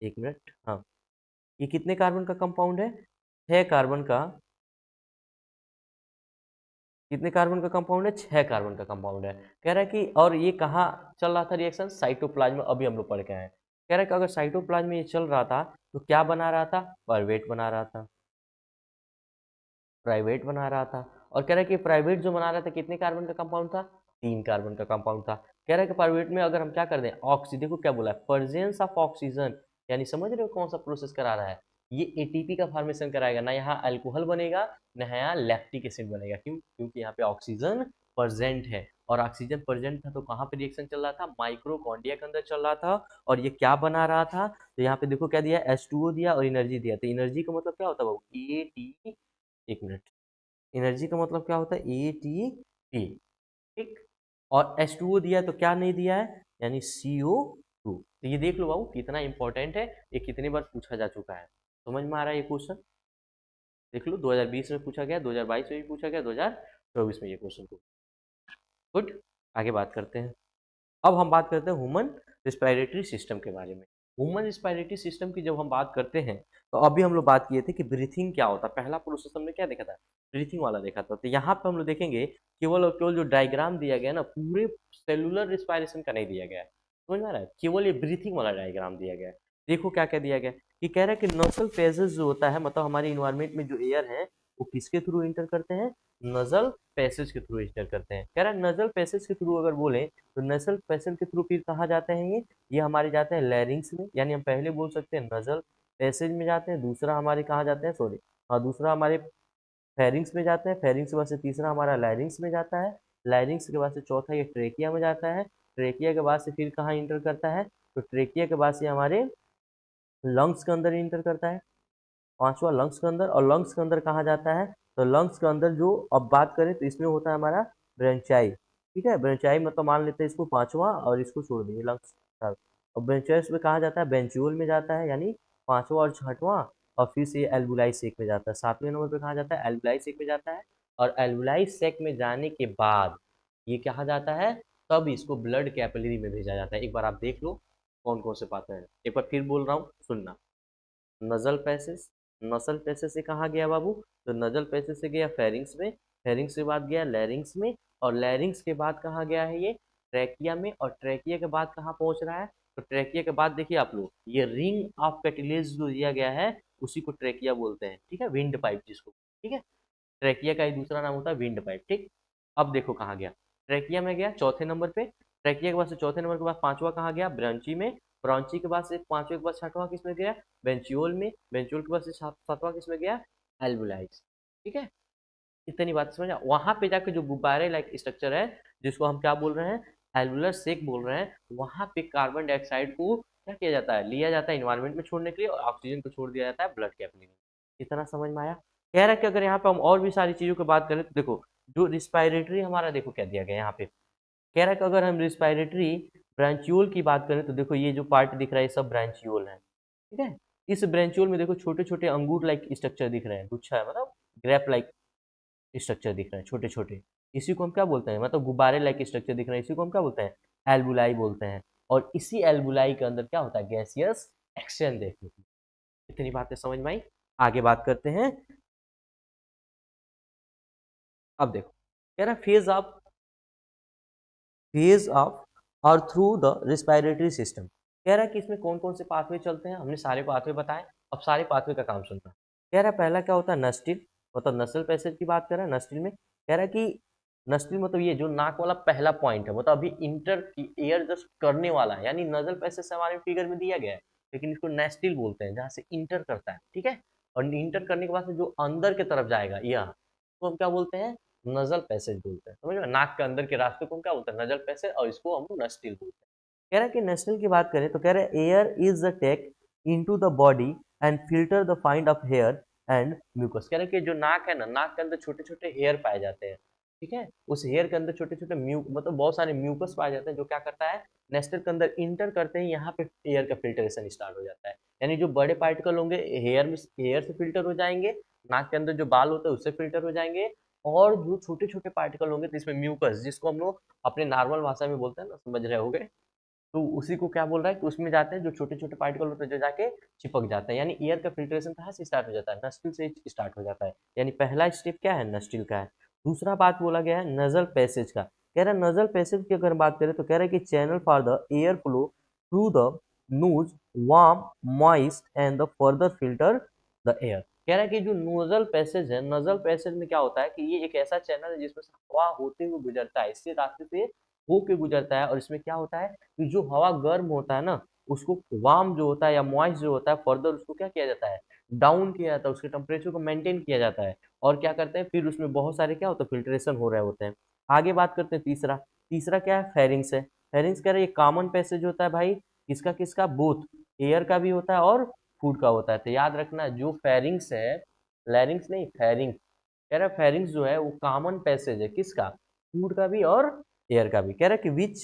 एक मिनट, हाँ, ये कितने कार्बन का कंपाउंड है? 6 कार्बन का। कितने कार्बन का कंपाउंड है? 6 कार्बन का कंपाउंड है। कह रहा है कि, और ये कहाँ चल रहा था रिएक्शन? साइटोप्लाज्म में, अभी हम लोग पढ़ के आए हैं। कह रहा है कि अगर साइटोप्लाज्म में ये चल रहा था, तो क्या बना रहा था? पाइरूवेट बना रहा था, प्राइवेट बना रहा था। और कह रहा है कि प्राइवेट जो बना रहा था, कितने कार्बन का कंपाउंड था? 3 कार्बन का कंपाउंड था। कह रहा है कि प्राइवेट में अगर हम क्या कर दें, ऑक्सी, देखो क्या बोला है, प्रेजेंस ऑफ ऑक्सीजन, यानी समझ रहे हो कौन सा प्रोसेस करा रहा है? ये ATP का फॉर्मेशन कराएगा ना, यहाँ अल्कोहल बनेगा, ना यहाँ लैक्टिक एसिड बनेगा। क्यों? क्योंकि यहाँ पे ऑक्सीजन प्रेजेंट है। और ऑक्सीजन प्रेजेंट था तो कहाँ पे रिएक्शन चल रहा था, माइक्रोकॉन्ड्रिया के अंदर चल रहा था। और ये क्या बना रहा था, तो यहाँ पे देखो क्या दिया, H2O दिया और एनर्जी दिया। तो एनर्जी का मतलब क्या होता है बाबू, AT, एक मिनट, एनर्जी का मतलब क्या होता है, ATP, ठीक। और H2O दिया तो क्या नहीं दिया है, यानी CO2। तो ये देख लो बाबू कितना इंपॉर्टेंट है, ये कितनी बार पूछा जा चुका है। समझ में आ रहा है ये क्वेश्चन, देख लो 2020 में पूछा गया, 2022 में भी पूछा गया, 2024 में ये क्वेश्चन को। गुड, आगे बात करते हैं। अब हम बात करते हैं ह्यूमन रिस्पिरेटरी सिस्टम के बारे में। ह्यूमन रिस्पिरेटरी सिस्टम की जब हम बात करते हैं, तो अभी हम लोग बात किए थे कि ब्रीथिंग क्या होता है। पहला प्रोसेस हमने क्या देखा था, ब्रीथिंग वाला देखा था। तो यहाँ पे हम लोग देखेंगे केवल और केवल जो डायग्राम दिया गया है ना, पूरे सेलुलर रिस्पायरेशन का नहीं दिया गया है, समझ में आ रहा है, केवल ये ब्रीथिंग वाला डायग्राम दिया गया है। देखो क्या क्या दिया गया है, कि कह रहा है कि नसल पैसेज जो होता है, मतलब हमारे इन्वायरमेंट में जो एयर है वो किसके थ्रू इंटर करते हैं, नजल पैसेज के थ्रू इंटर करते हैं। कह रहा है नजल पैसेज के थ्रू अगर बोले तो नसल पैसेज के थ्रू फिर कहाँ जाते हैं, ये हमारे जाते हैं लैरिंग्स में, यानी हम पहले बोल सकते हैं नजल पैसेज में जाते हैं। दूसरा हमारे कहाँ जाते हैं, सॉरी, हाँ, दूसरा हमारे फेरिंग्स में जाते हैं। फेरिंग्स के बाद से तीसरा हमारा लाइरिंग्स में जाता है। लाइरिंग्स के बाद से चौथा ये ट्रेकिया में जाता है। ट्रेकिया के बाद से फिर कहाँ इंटर करता है, तो ट्रेकिया के बाद से हमारे लंग्स के अंदर इंटर करता है, पांचवा लंग्स के अंदर। और लंग्स के अंदर कहाँ जाता है, तो लंग्स के अंदर जो अब बात करें तो इसमें होता है हमारा ब्रेंचाई, ठीक है। ब्रेंचाई मतलब मान लेते हैं इसको पांचवा और इसको छोड़ देंगे लंग्स। और ब्रेंचाइस में कहाँ जाता है, बेंचुअल में जाता है, यानी पांचवा और छठवां। और फिर से एल्बुलाई सेक में जाता है, सातवें नंबर पे कहाँ जाता है, एल्बुलाई सेक में जाता है। और एल्बुलाई सेक में जाने के बाद ये कहाँ जाता है, तब इसको ब्लड कैपिलरी में भेजा जाता है। एक बार आप देख लो कौन कौन से पात्र हैं, एक बार फिर बोल रहा हूँ सुनना। नजल पैसेज, नसल पैसेज से कहाँ गया बाबू, तो नजल पैसेज से गया फेरिंग्स में। फेरिंग्स के बाद गया लैरिंग्स में। और लैरिंग्स के बाद कहाँ गया है, ये ट्रैकिया में। और ट्रैकिया के बाद कहाँ पहुंच रहा है, तो ट्रैकिया के बाद देखिए आप लोग, ये रिंग ऑफ कैटिलेज जो दिया गया है उसी को ट्रैकिया बोलते हैं, ठीक है, विंड पाइप जिसको, ठीक है। ट्रैकिया का ही दूसरा नाम होता है विंड पाइप, ठीक। अब देखो कहाँ गया, ट्रैकिया में गया चौथे नंबर पे। ट्रैकिया के बाद से चौथे नंबर के बाद पांचवा कहाँ गया, ब्रांची में। ब्रांची के बाद से पांचवे के बाद छठवां किस में गया, बेंचियोल में। बेंचियोल के बाद से सातवां किस में गया, एल्बुलाइज, ठीक है। इतनी बात समझा। वहां पे जाके जो गुब्बारे लाइक स्ट्रक्चर है, जिसको हम क्या बोल रहे हैं, एल्वुलर सेक बोल रहे हैं, वहां पे कार्बन डाइऑक्साइड को क्या किया जाता है, लिया जाता है इन्वायरमेंट में छोड़ने के लिए, और ऑक्सीजन को छोड़ दिया जाता है ब्लड कैपिलरी में। इतना समझ में आया। कह रहा है कि अगर यहाँ पे हम और भी सारी चीजों की बात करें तो देखो, जो रिस्पायरेटरी हमारा, देखो क्या दिया गया यहाँ पे। कह रहा है कि अगर हम रिस्पायरेटरी ब्रांचियोल की बात करें तो देखो, ये जो पार्ट दिख रहा है ये सब ब्रांचियोल है, ठीक है। इस ब्रांचियोल में देखो छोटे छोटे अंगूर लाइक स्ट्रक्चर दिख रहे हैं, गुच्छा है, मतलब ग्रेप लाइक स्ट्रक्चर दिख रहे हैं छोटे छोटे। इसी को हम क्या बोलते हैं, मतलब गुब्बारे लाइक स्ट्रक्चर दिख रहे हैं, इसी को हम क्या बोलते हैं, एल्बुलाई बोलते हैं। और इसी एल्बुलाई के अंदर क्या होता है, गैसियस एक्सचेंज देखने को। इतनी बातें समझ में आई। आगे बात करते हैं। अब देखो कह रहा है फेज ऑफ और थ्रू द रिस्पायरेटरी सिस्टम। कह रहा है कि इसमें कौन कौन से पाथवे चलते हैं, हमने सारे पाथवे बताए। अब सारे पाथवे का काम सुनना। कह रहा है पहला क्या होता है, नस्टिल, मतलब नसल पैसेज की बात कर रहा है। नस्टिल में कह रहा है कि नस्टिल मतलब ये जो नाक वाला पहला पॉइंट है, मतलब अभी इंटर एयर जस्ट करने वाला है, यानी नजल पैसेज हमारे फिगर में दिया गया है, लेकिन इसको नेस्टिल बोलते हैं, जहाँ से इंटर करता है, ठीक है। और इंटर करने के बाद से जो अंदर की तरफ जाएगा यह, तो हम क्या बोलते हैं, नजल पैसेज बोलते हैं, समझ में। नाक के अंदर के रास्ते को हम क्या बोलते हैं, नजल पैसेज, और इसको हम नस्टिल बोलते हैं। कह रहा है कि नेशनल की बात करें तो कह रहा है air is the take into the body and filter the find of hair and mucus. कह रहे हैं कि जो नाक है ना, नाक के अंदर छोटे छोटे हेयर पाए जाते हैं, ठीक है। उस हेयर के अंदर छोटे छोटे मतलब बहुत सारे म्यूकस पाए जाते हैं, जो क्या करता है, नेस्टल के अंदर इंटर करते ही यहाँ पे एयर का फिल्टरेशन स्टार्ट हो जाता है। यानी जो बड़े पार्टिकल होंगे हेयर में, हेयर से फिल्टर हो जाएंगे, नाक के अंदर जो बाल होते हैं उससे फिल्टर हो जाएंगे। और जो छोटे छोटे पार्टिकल होंगे तो इसमें म्यूकस, जिसको हम लोग अपने नॉर्मल भाषा में बोलते हैं ना, समझ रहे होंगे, तो उसी को क्या बोल रहा है कि उसमें जाते हैं जो छोटे छोटे पार्टिकल होते हैं, जो जाके चिपक जाते हैं। यानी एयर का फिल्ट्रेशन कहाँ से स्टार्ट हो जाता है, नस्टिल से स्टार्ट हो जाता है। यानी पहला स्टेप क्या है, नस्टिल का है। दूसरा बात बोला गया है नजल पैसेज का। कह रहा है नजल पैसेज की अगर बात करें तो कह रहा है कि channel for the air flow through the nose, warm, moist and the further filter the air. कह रहा है कि जो नोजल पैसेज है, नजल पैसेज में क्या होता है कि ये एक ऐसा चैनल है जिसमें से हवा होते हुए गुजरता है, इससे रास्ते से होके गुजरता है। और इसमें क्या होता है कि जो हवा गर्म होता है ना, उसको वार्म जो होता है या मॉइस्ट जो होता है, फर्दर उसको क्या किया जाता है, डाउन किया जाता है, उसके टेम्परेचर को मेंटेन किया जाता है। और क्या करते हैं फिर उसमें बहुत सारे क्या होता है, फिल्ट्रेशन हो रहे होते हैं। आगे बात करते हैं तीसरा। तीसरा क्या है, फेरिंग्स है। फेरिंग्स कह रहे हैं ये कॉमन पैसेज होता है भाई, किसका किसका, बोथ एयर का भी होता है और फूड का होता है। तो याद रखना जो फेरिंग्स है, लैरिंग्स नहीं फेरिंग्स, कह रहा है फेरिंग्स जो है वो कॉमन पैसेज है, किसका, फूड का भी और एयर का भी। कह रहा है कि which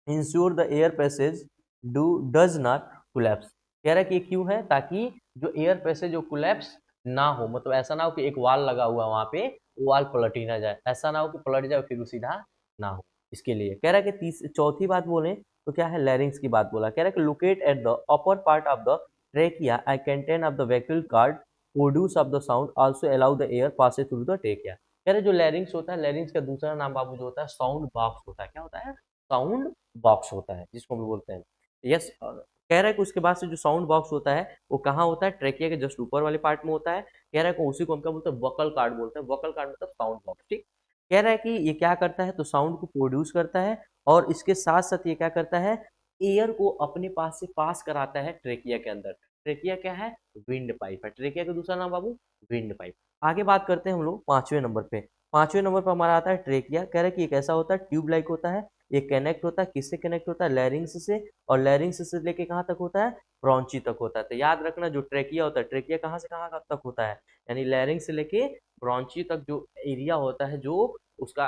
ensure the air passage do does not collapse. कह रहा है कि ये क्यों है, ताकि जो एयर पैसेज जो कोलैप्स ना हो, मतलब ऐसा ना हो कि एक वाल लगा हुआ वहां पे, वो वाल पलट ही ना जाए, ऐसा ना हो कि पलट जाए फिर वो सीधा ना हो। इसके लिए कह रहा है कि चौथी बात बोले तो क्या है, लैरिंग्स की बात बोला। कह रहा है कि locate at the upper part of the trachea I contain of the vacuole card produce of the sound also allow the air Passage through the trachea. कह रहे जो लैरिंग्स होता है, लैरिंग्स का दूसरा नाम बाबू जो होता है साउंड बॉक्स होता है। क्या होता है, साउंड बॉक्स होता है, जिसको हम बोलते हैं। यस, कह रहा है कि उसके बाद से जो साउंड बॉक्स होता है वो कहाँ होता है, ट्रेकिया के जस्ट ऊपर वाले पार्ट में होता है। कह रहा है कि उसी को हम क्या बोलते हैं, वोकल कार्ड बोलते हैं। वोकल कार्ड मतलब साउंड बॉक्स, ठीक। कह रहा है कि ये क्या करता है, तो साउंड को प्रोड्यूस करता है और इसके साथ साथ ये क्या करता है, एयर को अपने पास से पास कराता है ट्रेकिया के अंदर। ट्रेकिया क्या है, विंड पाइप है। ट्रेकिया का दूसरा नाम बाबू विंड पाइप। आगे बात करते हैं हम लोग पांचवें नंबर पे। पांचवें नंबर पर हमारा आता है ट्रेकिया। कह रहा है कि ये कैसा होता है, ट्यूब लाइक होता है। ये कनेक्ट होता है, किससे कनेक्ट होता है, लैरिंग्स से। और लैरिंग्स से लेके कहाँ तक होता है, ब्रॉन्ची तक होता है। तो याद रखना जो ट्रेकिया होता है, ट्रेकिया कहाँ से कहाँ तक होता है, यानी लैरिंग्स से लेके ब्रॉन्ची तक जो एरिया होता है, जो उसका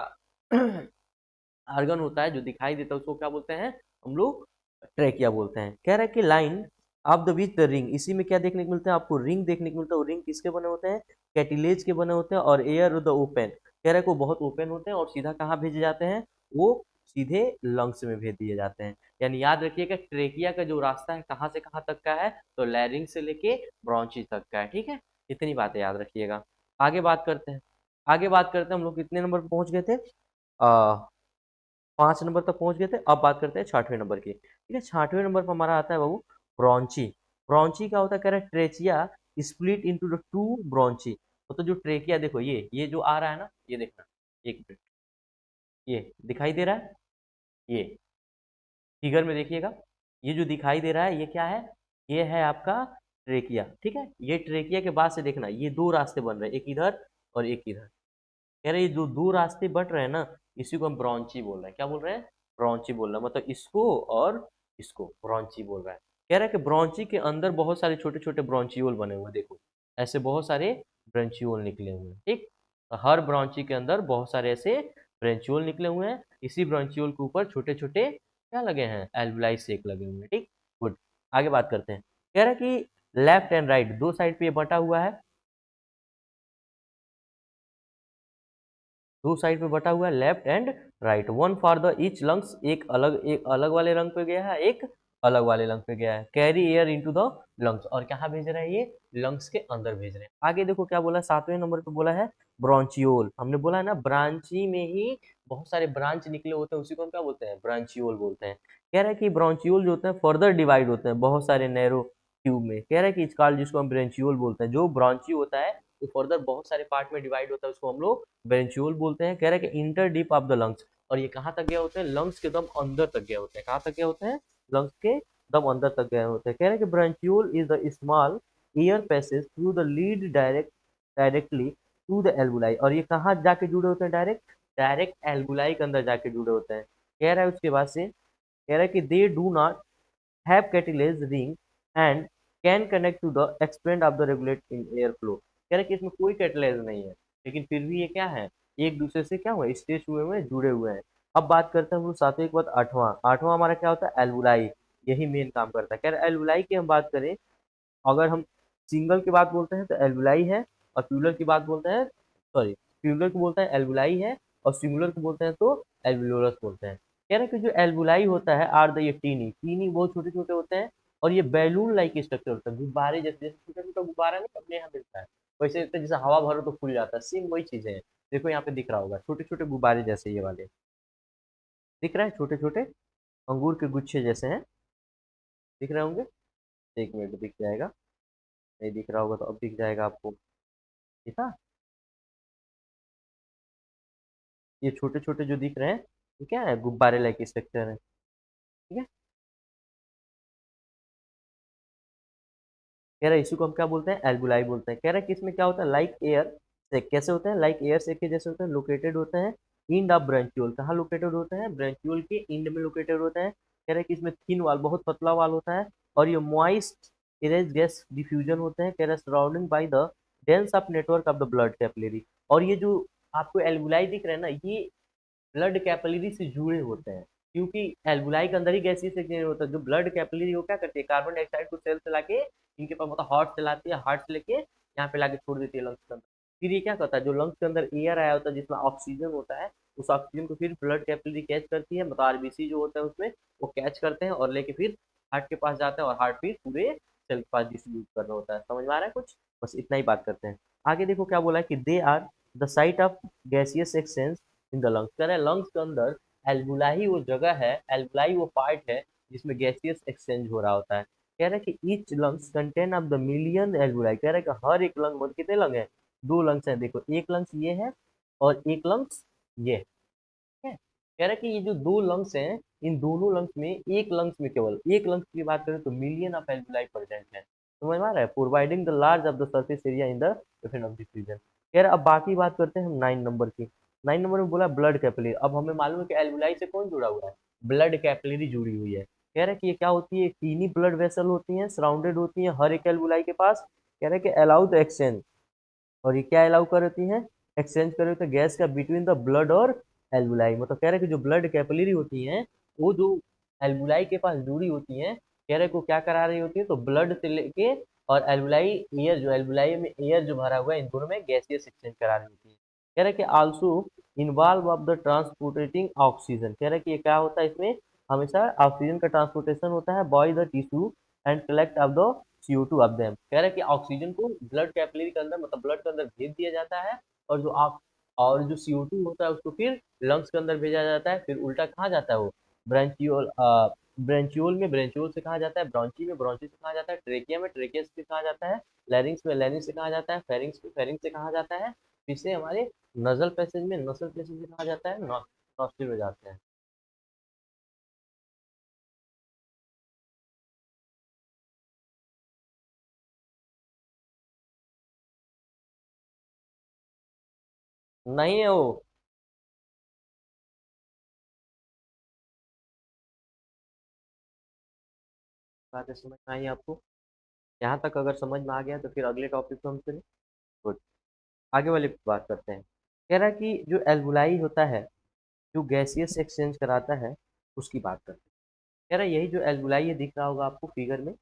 आर्गन होता है जो दिखाई देता है, उसको क्या बोलते हैं हम लोग, ट्रेकिया बोलते हैं। कह रहा है कि line of the with the ring, इसी में क्या देखने को मिलता है आपको, रिंग देखने को मिलता है। और रिंग किसके बने होते हैं, कैटिलेज के बने होते हैं। और एयर द ओपन, कह रहा है कि वो बहुत ओपन होते हैं और सीधा कहाँ भेजे जाते हैं, वो सीधे लंग्स में भेज दिए जाते हैं। यानी याद रखिएगा ट्रेकिया का जो रास्ता है कहाँ से कहाँ तक का है, तो लैरिंग से लेके ब्रॉन्ची तक का है, ठीक है। इतनी बातें याद रखिएगा। आगे बात करते हैं, आगे बात करते हैं। हम लोग कितने नंबर पर पहुंच गए थे, 5 नंबर तक पहुंच गए थे। अब बात करते हैं छठवें नंबर की, ठीक है। छठवें नंबर पर हमारा आता है बाबू ब्रॉन्ची। ब्रॉन्ची क्या होता है, कह रहा है trachea split into the two bronchi. तो जो ट्रेकिया देखो, ये जो आ रहा है ना, ये देखना, एक मिनट, ये दिखाई दे रहा है, ये फिगर में देखिएगा, ये जो दिखाई दे रहा है ये क्या है, ये है आपका ट्रेकिया, ठीक है। ये ट्रेकिया के बाद से देखना ये दो रास्ते बन रहे हैं, एक इधर और एक इधर। कह रहे ये जो दो रास्ते बट रहे हैं ना, इसी को हम ब्रॉन्ची बोल रहे हैं। क्या बोल रहे हैं, ब्रॉन्ची बोल रहे हैं, मतलब इसको और इसको ब्रॉन्ची बोल रहा है। कह रहा है कि ब्रॉन्ची के अंदर बहुत सारे छोटे छोटे ब्रॉन्चियोल बने हुए हैं, देखो ऐसे बहुत सारे ब्रॉन्चियोल निकले हुए हैं, ठीक। तो हर ब्रॉन्ची के अंदर बहुत सारे ऐसे ब्रॉन्चियोल निकले हुए हैं। इसी ब्रॉन्चियोल के ऊपर छोटे छोटे क्या लगे हैं, एल्वुलाई सेक लगे हुए हैं, ठीक। गुड, आगे बात करते हैं। कह रहा है कि लेफ्ट एंड राइट दो साइड पे ये बटा हुआ है, दो साइड पे बटा हुआ है, left and right, one for the each lungs, एक अलग वाले रंग पे गया है, एक अलग वाले रंग पे गया है। Carry air into the lungs, और कहाँ भेज रहा है, ये लंग्स के अंदर भेज रहे हैं। आगे देखो क्या बोला, सातवें नंबर पे बोला है ब्रॉन्चियोल। हमने बोला है ना ब्रांची में ही बहुत सारे ब्रांच निकले होते हैं, उसी को हम क्या बोलते हैं, ब्रांचियोल बोलते हैं। कह रहा है कि ब्रॉन्चियोल जो होते हैं फर्दर डिवाइड होते हैं बहुत सारे नैरो ट्यूब में। कह रहा है कि इस काल जिसको हम ब्रांचियोल बोलते हैं, जो ब्रॉन्ची होता है वो फर्दर बहुत सारे पार्ट में डिवाइड होता है, उसको हम लोग ब्रेंचियोल बोलते हैं। कह रहे हैं कि inter deep of the lungs, और ये कहाँ तक गए होते हैं, लंग्स के दम अंदर तक गए होते हैं। कहाँ तक गए होते हैं, लंग्स के दम अंदर तक गए होते हैं। कह रहे हैं कि bronchiole is the small air passage through the lead directly to the एल्बुलाई, और ये कहाँ जाके जुड़े होते हैं, डायरेक्ट डायरेक्ट एल्बुलाई के अंदर जाके जुड़े होते हैं। कह रहा है उसके बाद से, कह रहा है कि they do not have cartilage ring and can connect to the expand of the regulate in air flow। कह रहे हैं कि इसमें कोई cartilage नहीं है, लेकिन फिर भी ये क्या है, एक दूसरे से क्या हुआ, स्ट्रेच हुए हुए जुड़े हुए हैं। अब बात करते हैं हम लोग सातवें के बाद आठवां। आठवां हमारा क्या होता है, एल्वुलाई, यही मेन काम करता है। कह रहे एल्वुलाई की हम बात करें, अगर हम सिंगल की बात बोलते हैं तो एल्वुलाई है, और प्लूरल की बात बोलते हैं, सॉरी, प्लूरल को बोलते हैं एल्वुलाई है, और सिंगुलर को बोलते हैं तो एल्वुलोरस बोलते हैं। कह रहे हैं कि जो एल्वुलाई होता है आर द ये टीनी टीनी बहुत छोटे छोटे होते हैं, और ये बैलून लाइक स्ट्रक्चर होता है, गुब्बारे जैसे, जैसे छोटा छोटा गुब्बारा नहीं अपने यहाँ मिलता है, वैसे होता है, जैसे हवा भरो तो फूल जाता है, सेम वही चीजें हैं। देखो यहाँ पे दिख रहा होगा छोटे छोटे गुब्बारे जैसे, ये वाले दिख रहा है, छोटे छोटे अंगूर के गुच्छे जैसे हैं, दिख रहे होंगे। एक मिनट दिख जाएगा, नहीं दिख रहा होगा तो अब दिख जाएगा आपको, ठीक है। ये छोटे छोटे जो दिख रहे हैं ये क्या है, गुब्बारे लाइक स्ट्रक्चर है, ठीक है। कह रहा है इसी को हम क्या बोलते हैं, एल्बुलाई बोलते हैं। कह रहा है कि इसमें क्या होता है, लाइक एयर से कैसे होते हैं, लाइक एयर से के जैसे होते हैं, लोकेटेड होते हैं इंड ऑफ ब्रेंचियोल, कहाँ लोकेटेड होते हैं, ब्रेंचियोल के इंड में लोकेटेड होते हैं। कह रहे हैं कि इसमें थिन वाल, बहुत पतला वाल होता है, और ये मॉइस्ट इरेज गैस डिफ्यूजन होते हैं, कह रहे surrounding by the dense of network of the blood capillary. और ये जो आपको एल्वुलाई दिख रहे हैं ना, ये ब्लड कैपिलरी से जुड़े होते हैं, क्योंकि एल्वुलाई के अंदर ही गैसीय सेक्शन होता है। जो ब्लड कैपिलरी वो क्या करती है, कार्बन डाइऑक्साइड को सेल से लाके इनके पास, मतलब हार्ट से लाती है, हार्ट से लेके यहाँ पे लाके छोड़ देती है लंग्स के अंदर। फिर ये क्या करता है, जो लंग्स के अंदर एयर आया होता है जिसमें ऑक्सीजन होता है, उस ऑक्सीजन को फिर ब्लड कैपिलरी कैच करती है, मतलब आरबीसी जो होता है उसमें वो कैच करते हैं और लेके फिर हार्ट के पास जाते हैं, और हार्ट फिर पूरे सेल के पास डिस्ट्रीब्यूट कर रहा होता है। समझ में आ रहा है कुछ, बस इतना ही बात करते हैं। आगे देखो क्या बोला है कि they are the site of gaseous exchange in the lungs. कह रहे हैं लंग्स के अंदर एल्वुलाई वो जगह है, एल्वुलाई वो पार्ट है जिसमें गैसियस एक्सचेंज हो रहा होता है। कह रहे हैं कि each lungs contain of the million alveoli. कह रहे हैं कि हर एक लंग में कितने लंग है, दो लंग्स है। देखो एक लंग्स ये है और एक लंग्स ये है। ठीक है? कह रहा है कि ये जो दो लंग्स हैं, इन दोनों लंग्स में, एक लंग्स में, केवल एक लंग्स की बात करें तो मिलियन ऑफ एल्वुलाई प्रेजेंट है। समझ में आ रहा है, providing the large of the surface area in the different of diffusion. कह रहा है अब बाकी बात करते हैं हम 9 नंबर की। 9 नंबर में बोला ब्लड कैपिलरी। अब हमें मालूम है कि एल्वुलाई से कौन जुड़ा हुआ है, ब्लड कैपिलरी जुड़ी हुई है। कह रहा है कि ये क्या होती है, टीनी ब्लड वेसल होती है, सराउंडेड होती है हर एक एल्वुलाई के पास। कह रहा है कि अलाउ द एक्सचेंज, और ये क्या अलाउ कर रही है, एक्सचेंज कर रही है गैस का बिटवीन द ब्लड और एल्वुलाई। मतलब कह रहे हैं कि जो ब्लड कैपिलरी होती हैं वो जो एल्वुलाई के पास जुड़ी होती हैं, कह रहे को क्या करा रही होती है, तो ब्लड से लेके और एल्वुलाई एयर, जो एल्वुलाई में एयर जो भरा हुआ है, इन दोनों में गैसियस एक्सचेंज करा रही होती है। कह रहे कि also involve of the transporting oxygen. कह रहे कि ये क्या होता है, इसमें हमेशा ऑक्सीजन का ट्रांसपोर्टेशन होता है by the tissue and collect of the CO2 of them. कह रहा है कि ऑक्सीजन को ब्लड कैपिलरी के अंदर, मतलब ब्लड के अंदर भेज दिया जाता है, और जो आप, और जो CO2 होता है उसको फिर लंग्स के अंदर भेजा जाता है। फिर उल्टा कहाँ जाता है वो, ब्रांचियोल, ब्रेंचियोल में, ब्रेंचियोल से कहा जाता है ब्रॉन्ची में, ब्रॉन्ची से कहा जाता है ट्रेकिया में, ट्रेकिया से कहा जाता है लैरिंग्स में, लैरिंग्स से कहा जाता है फेरिंग्स में, फेरिंग्स से कहा जाता है फिर से हमारे नजल पैसेज में, नसल पैसेज में कहा जाता है नॉस्ट्रिल में जाते हैं। नहीं है वो। बातें समझ में आई आपको, यहाँ तक अगर समझ में आ गया तो फिर अगले टॉपिक पे हम चलें। गुड, आगे वाले पे बात करते हैं। कह रहा है कि जो एल्वुलाई होता है, जो गैसियस एक्सचेंज कराता है, उसकी बात करते हैं। कह रहा है यही जो एल्वुलाई ये दिख रहा होगा आपको फिगर में,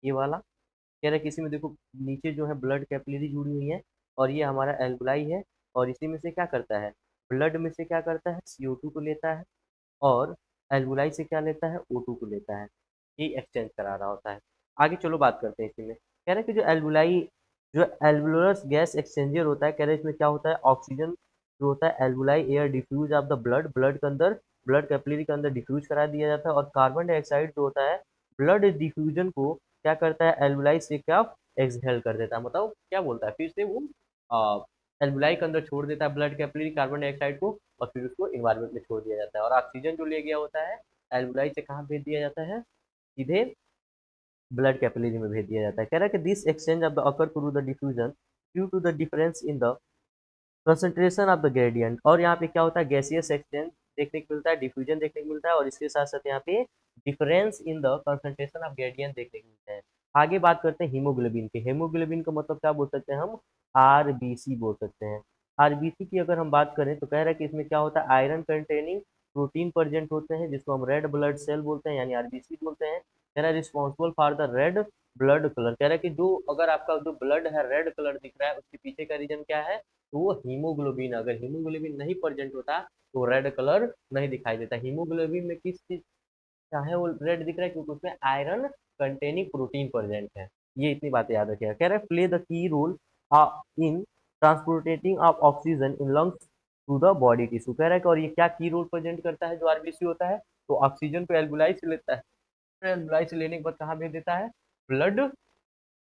ये वाला। कह रहा है कि इसी में देखो नीचे जो है ब्लड कैपिलरी जुड़ी हुई है, और ये हमारा एल्वुलाई है, और इसी में से क्या करता है, ब्लड में से क्या करता है, CO2 को लेता है, और एल्वुलाई से क्या लेता है, O2 को लेता है। ये एक्सचेंज करा रहा होता है। आगे चलो बात करते हैं इसी में। कह रहे हैं कि जो एल्वुलाई, जो एल्वुलर गैस एक्सचेंजर होता है, कह रहे हैं इसमें क्या होता है, ऑक्सीजन जो होता है alveoli air diffuse of the blood, blood के अंदर, ब्लड कैपिलरी के अंदर डिफ्यूज करा दिया जाता है, और कार्बन डाइऑक्साइड जो होता है ब्लड डिफ्यूजन को क्या करता है, एल्वुलाई से क्या एक्सहेल कर देता है, मतलब क्या बोलता है, फिर से वो एल्वुलाई के अंदर छोड़ देता है ब्लड कैपिलरी कार्बन डाइऑक्साइड को, और फिर उसको इन्वायरमेंट में छोड़ दिया जाता है। और ऑक्सीजन जो ले गया होता है एल्वुलाई से कहाँ भेज दिया जाता है, सीधे ब्लड कैपिलरी में भेज दिया जाता है। कह रहा है कि this exchange of the occur through the diffusion due to the difference in the concentration of the gradient. और यहाँ पे क्या होता है, गैसियस एक्सचेंज देखने को मिलता है, डिफ्यूजन देखने को मिलता है, और इसके साथ साथ यहाँ पे difference in the concentration of gradient देखने को मिलते हैं। आगे बात करते हैं हीमोग्लोबिन के। हीमोग्लोबिन का मतलब क्या बोल सकते हैं हम, RBC बोल सकते हैं। RBC की अगर हम बात करें तो कह रहा है कि इसमें क्या होता है, आयरन कंटेनिंग प्रोटीन प्रेजेंट होते हैं, जिसको हम रेड ब्लड सेल बोलते हैं, यानी RBC बोलते हैं। कह रहा है responsible for the red blood colour. कह रहा है कि जो, अगर आपका जो ब्लड है रेड कलर दिख रहा है, उसके पीछे का रीजन क्या है, तो वो हीमोग्लोबिन। अगर हीमोग्लोबिन नहीं प्रेजेंट होता तो रेड कलर नहीं दिखाई देता। हीमोग्लोबिन में किस चीज, चाहे वो रेड दिख रहा है क्योंकि उसमें आयरन कंटेनिंग प्रोटीन प्रेजेंट है। ये इतनी बातें याद रखिएगा। कह रहे हैं play the key role in transporting of oxygen in lungs to the body tissue. कह रहा है कि और ये क्या की रोल प्रेजेंट करता है, जो आरबीसी होता है, तो ऑक्सीजन को एल्वुलाई से लेता है, एल्वुलाई से लेने के बाद कहाँ भेज देता है, ब्लड,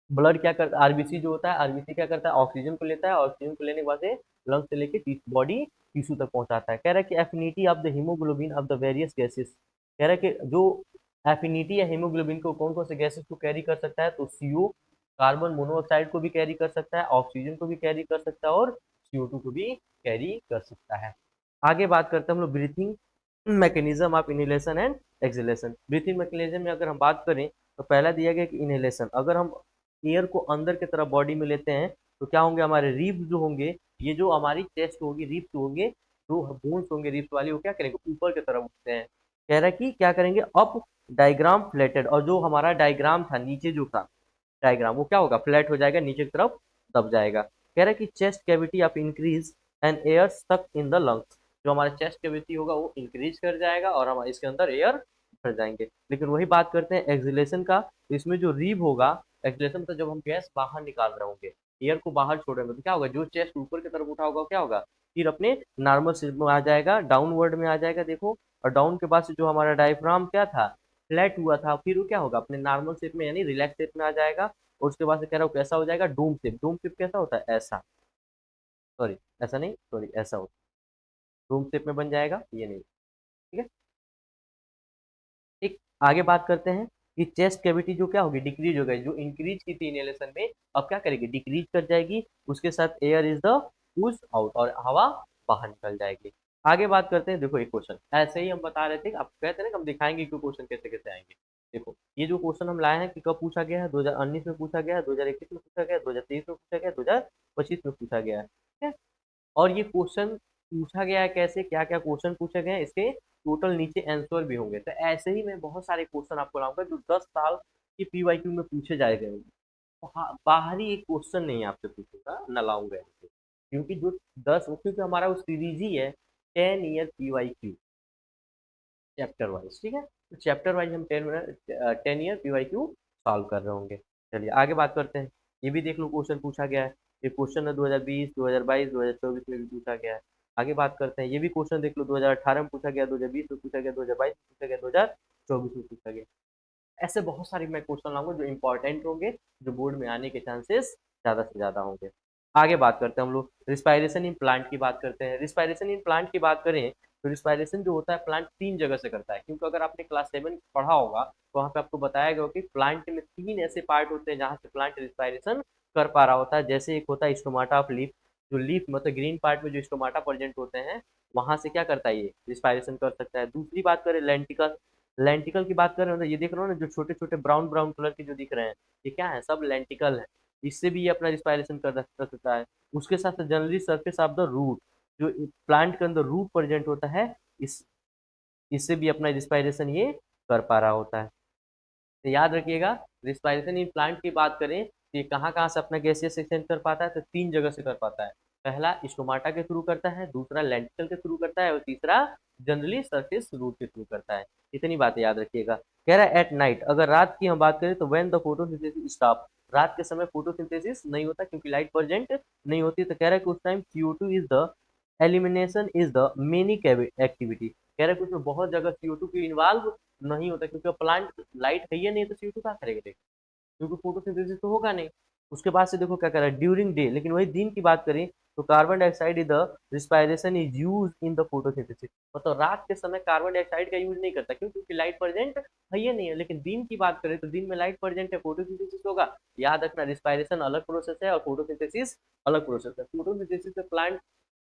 ब्लड क्या करता है, आरबीसी जो होता है, आरबीसी क्या करता है, ऑक्सीजन को लेता है, ऑक्सीजन को लेने के बाद से लंग से लेके बॉडी टिश्यू तक पहुंचाता है। कह रहा है कि affinity of the haemoglobin of the various gases. कह रहा है कि जो एफिनिटी है हीमोग्लोबिन को कौन कौन से गैसेस को कैरी कर सकता है, तो CO, कार्बन मोनोऑक्साइड को भी कैरी कर सकता है, ऑक्सीजन को भी कैरी कर सकता है, और CO2 को भी कैरी कर सकता है। आगे बात करते हैं हम लोग breathing mechanism of inhalation and exhalation. Breathing mechanism में अगर हम बात करें तो पहला दिया गया कि इनहेलेशन, अगर हम एयर को अंदर की तरफ बॉडी में लेते हैं तो क्या होंगे, हमारे रिब्स जो होंगे, ये जो हमारी चेस्ट होगी, रिब्स होंगे, जो बोन्स होंगे रिब्स वाली, वो क्या करेंगे, ऊपर की तरफ उठते हैं। कह रहा है कि क्या करेंगे, अप डायग्राम फ्लैटेड, और जो हमारा डायग्राम था नीचे जो था डायग्राम, वो क्या होगा, फ्लैट हो जाएगा, नीचे की तरफ दब जाएगा। कह रहा है कि chest cavity of increase and air stuck in the lungs, जो हमारा चेस्ट कैविटी होगा वो इंक्रीज कर जाएगा और हम इसके अंदर एयर भर जाएंगे। लेकिन वही बात करते हैं एक्सहेलेशन का, तो इसमें जो रीब होगा, एक्सहेलेशन तो जब हम गैस बाहर निकाल रहे होंगे, एयर को बाहर छोड़ेंगे, तो क्या होगा, जो चेस्ट ऊपर की तरफ उठा होगा क्या होगा, फिर अपने नॉर्मल शेप में आ जाएगा, डाउनवर्ड में आ जाएगा, देखो। और डाउन के बाद से जो हमारा डायफ्राम क्या था, फ्लैट हुआ था, फिर वो क्या होगा, अपने नॉर्मल शेप में यानी रिलैक्स शेप में आ जाएगा। और उसके बाद से कह रहा हूँ कैसा हो जाएगा, डूम शेप। डूम शेप कैसा होता है, ऐसा, सॉरी ऐसा नहीं, सॉरी ऐसा होता है, डूम शेप में बन जाएगा, ये नहीं। ठीक है, एक आगे बात करते हैं कि चेस्ट कैविटी जो क्या होगी, डिक्रीज हो गई, जो इंक्रीज की थी इनहेलेशन में, अब क्या करेगी, डिक्रीज कर जाएगी, उसके साथ air is the push out, और हवा बाहर निकल जाएगी। आगे बात करते हैं, देखो एक क्वेश्चन ऐसे ही हम बता रहे थे, आप कहते हैं ना कि हम दिखाएंगे कि क्वेश्चन कैसे कैसे आएंगे। देखो ये जो क्वेश्चन हम लाए हैं कि कब पूछा गया है, 2019 में पूछा गया है, 2021 में पूछा गया है, 2023 में पूछा गया है, 2025 में पूछा गया है, ठीक है। और ये क्वेश्चन पूछा गया है कैसे, क्या क्या क्वेश्चन पूछे गए हैं, इसके टोटल नीचे आंसर भी होंगे। तो ऐसे ही मैं बहुत सारे क्वेश्चन आपको लाऊंगा जो 10 साल की पीवाईक्यू में पूछे जाए गए होंगे। बाहरी एक क्वेश्चन नहीं आपसे पूछूंगा, न लाऊंगा ऐसे, क्योंकि जो 10, क्योंकि हमारा वो सीरीज ही है 10 ईयर पीवाईक्यू, चैप्टर वाइज, ठीक है। तो चैप्टर वाइज हम 10 ईयर पीवाईक्यू सॉल्व कर रहे होंगे। चलिए आगे बात करते हैं, ये भी देख लो क्वेश्चन पूछा गया है, ये क्वेश्चन है 2020, 2022, 2024 में भी पूछा गया है। आगे बात करते हैं, ये भी क्वेश्चन देख लो, 2018 में पूछा गया, 2020 में पूछा गया, 2022 में पूछा गया, 2024 में पूछा गया। ऐसे बहुत सारे मैं क्वेश्चन लाऊंगा जो इंपॉर्टेंट होंगे, जो बोर्ड में आने के चांसेस ज्यादा से ज्यादा होंगे। आगे बात करते हैं हम लोग रिस्पायरेशन इन प्लांट की बात करते हैं। रिस्पायरेशन इन प्लांट की बात करें तो रिस्पायरेशन जो होता है प्लांट 3 जगह से करता है, क्योंकि अगर आपने क्लास 7 पढ़ा होगा तो वहाँ पे आपको बताया गया कि प्लांट में 3 ऐसे पार्ट होते हैं जहाँ से प्लांट रिस्पायरेशन कर पा रहा होता है। जैसे एक होता है स्टोमाटा ऑफ लीफ, जो लीफ मतलब ग्रीन पार्ट में जो स्टोमाटा प्रेजेंट होते हैं, वहां से क्या करता है, ये रिस्पायरेशन कर सकता है। दूसरी बात करें लेंटिकल, लेंटिकल की बात कर रहे हो ना, ये देख रहे हो ना, जो छोटे छोटे ब्राउन ब्राउन कलर के जो दिख रहे हैं, ये क्या है, सब लेंटिकल है। इससे भी ये अपना रिस्पायरेशन कर सकता है। उसके साथ generally surface of the root, जो प्लांट के अंदर रूट प्रेजेंट होता है, इस इससे भी अपना रिस्पायरेशन ये कर पा रहा होता है। तो याद रखिएगा, रिस्पायरेशन इन प्लांट की बात करें तो ये कहाँ कहाँ से अपना गैसियस एक्सचेंज कर पाता है, तो 3 जगह से कर पाता है। पहला स्टोमाटा के थ्रू करता है, दूसरा लेंटिकल के थ्रू करता है, और तीसरा जनरली सरफेस रूट के थ्रू करता है। इतनी बातें याद रखिएगा। कह रहा है एट नाइट, अगर रात की हम बात करें तो व्हेन द फोटोसिंथेसिस स्टॉप, रात के समय फोटोसिंथेसिस नहीं होता क्योंकि लाइट प्रेजेंट नहीं होती। तो कह रहा है कि उस time CO2 is the elimination is the many activity, कह रहे हैं कि उसमें बहुत जगह CO2 की इन्वॉल्व नहीं होता, क्योंकि प्लांट लाइट है ही नहीं तो CO2 क्या करेगा, क्योंकि फोटोसिंथेसिस तो होगा नहीं। उसके बाद से देखो क्या कर रहा है, ड्यूरिंग डे, लेकिन वही दिन की बात करें तो carbon dioxide is the respiration is use in the photosynthesis, मतलब रात के समय कार्बन डाइऑक्साइड का यूज नहीं करता, क्यों, क्योंकि लाइट प्रेजेंट है ही नहीं है। लेकिन दिन की बात करें तो दिन में लाइट प्रेजेंट है, फोटोसिंथेसिस होगा। याद रखना, रिस्पायरेशन अलग प्रोसेस है और फोटोसिंथेसिस अलग प्रोसेस है। फोटोसिंथेसिस से प्लांट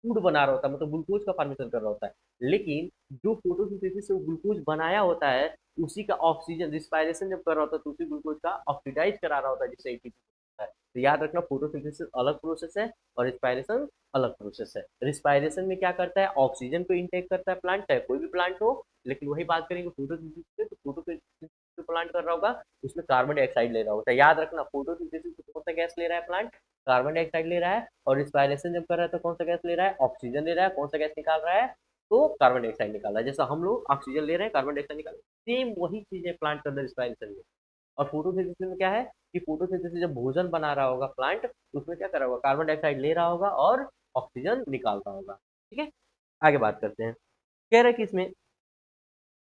फूड बना रहा होता है, मतलब ग्लूकोज का फॉर्मेशन कर रहा होता है, लेकिन जो फोटोसिंथेसिस से ग्लूकोज बनाया होता है, उसी का ऑक्सीजन रिस्पायरेशन जब कर रहा होता है तो उसी ग्लूकोज का ऑक्सीडाइज करा रहा होता है, जिससे ATP होता है। तो याद रखना, फोटोसिंथेसिस अलग प्रोसेस है और रिस्पायरेशन अलग प्रोसेस है। रिस्पायरेशन में क्या करता है, ऑक्सीजन को इनटेक करता है प्लांट, चाहे कोई भी प्लांट हो। लेकिन वही बात करेंगे फोटोसिंथेसिस से, तो फोटोसिंथेसिस जो प्लांट कर रहा होगा उसमें कार्बन डाइऑक्साइड ले रहा होता है। याद रखना, फोटोसिंथेसिस से कौन सा गैस ले रहा है प्लांट, कार्बन डाइऑक्साइड ले रहा है, और रिस्पायरेशन जब कर रहा है तो कौन सा गैस ले रहा है, ऑक्सीजन ले रहा है। कौन सा गैस निकाल रहा है, तो कार्बन डाइऑक्साइड निकाल रहा है। जैसा हम लोग ऑक्सीजन ले रहे हैं, कार्बन डाइऑक्साइड निकाल रहे हैं, सेम वही चीज है प्लांट के अंदर रिस्पायरेशन में। और फोटोसिंथेसिस में क्या है कि फोटोसिंथेसिस जब भोजन बना रहा होगा प्लांट, तो उसमें क्या कर रहा होगा, कार्बन डाइऑक्साइड ले रहा होगा और ऑक्सीजन निकाल रहा होगा। ठीक है, आगे बात करते हैं। कह रहे हैं कि इसमें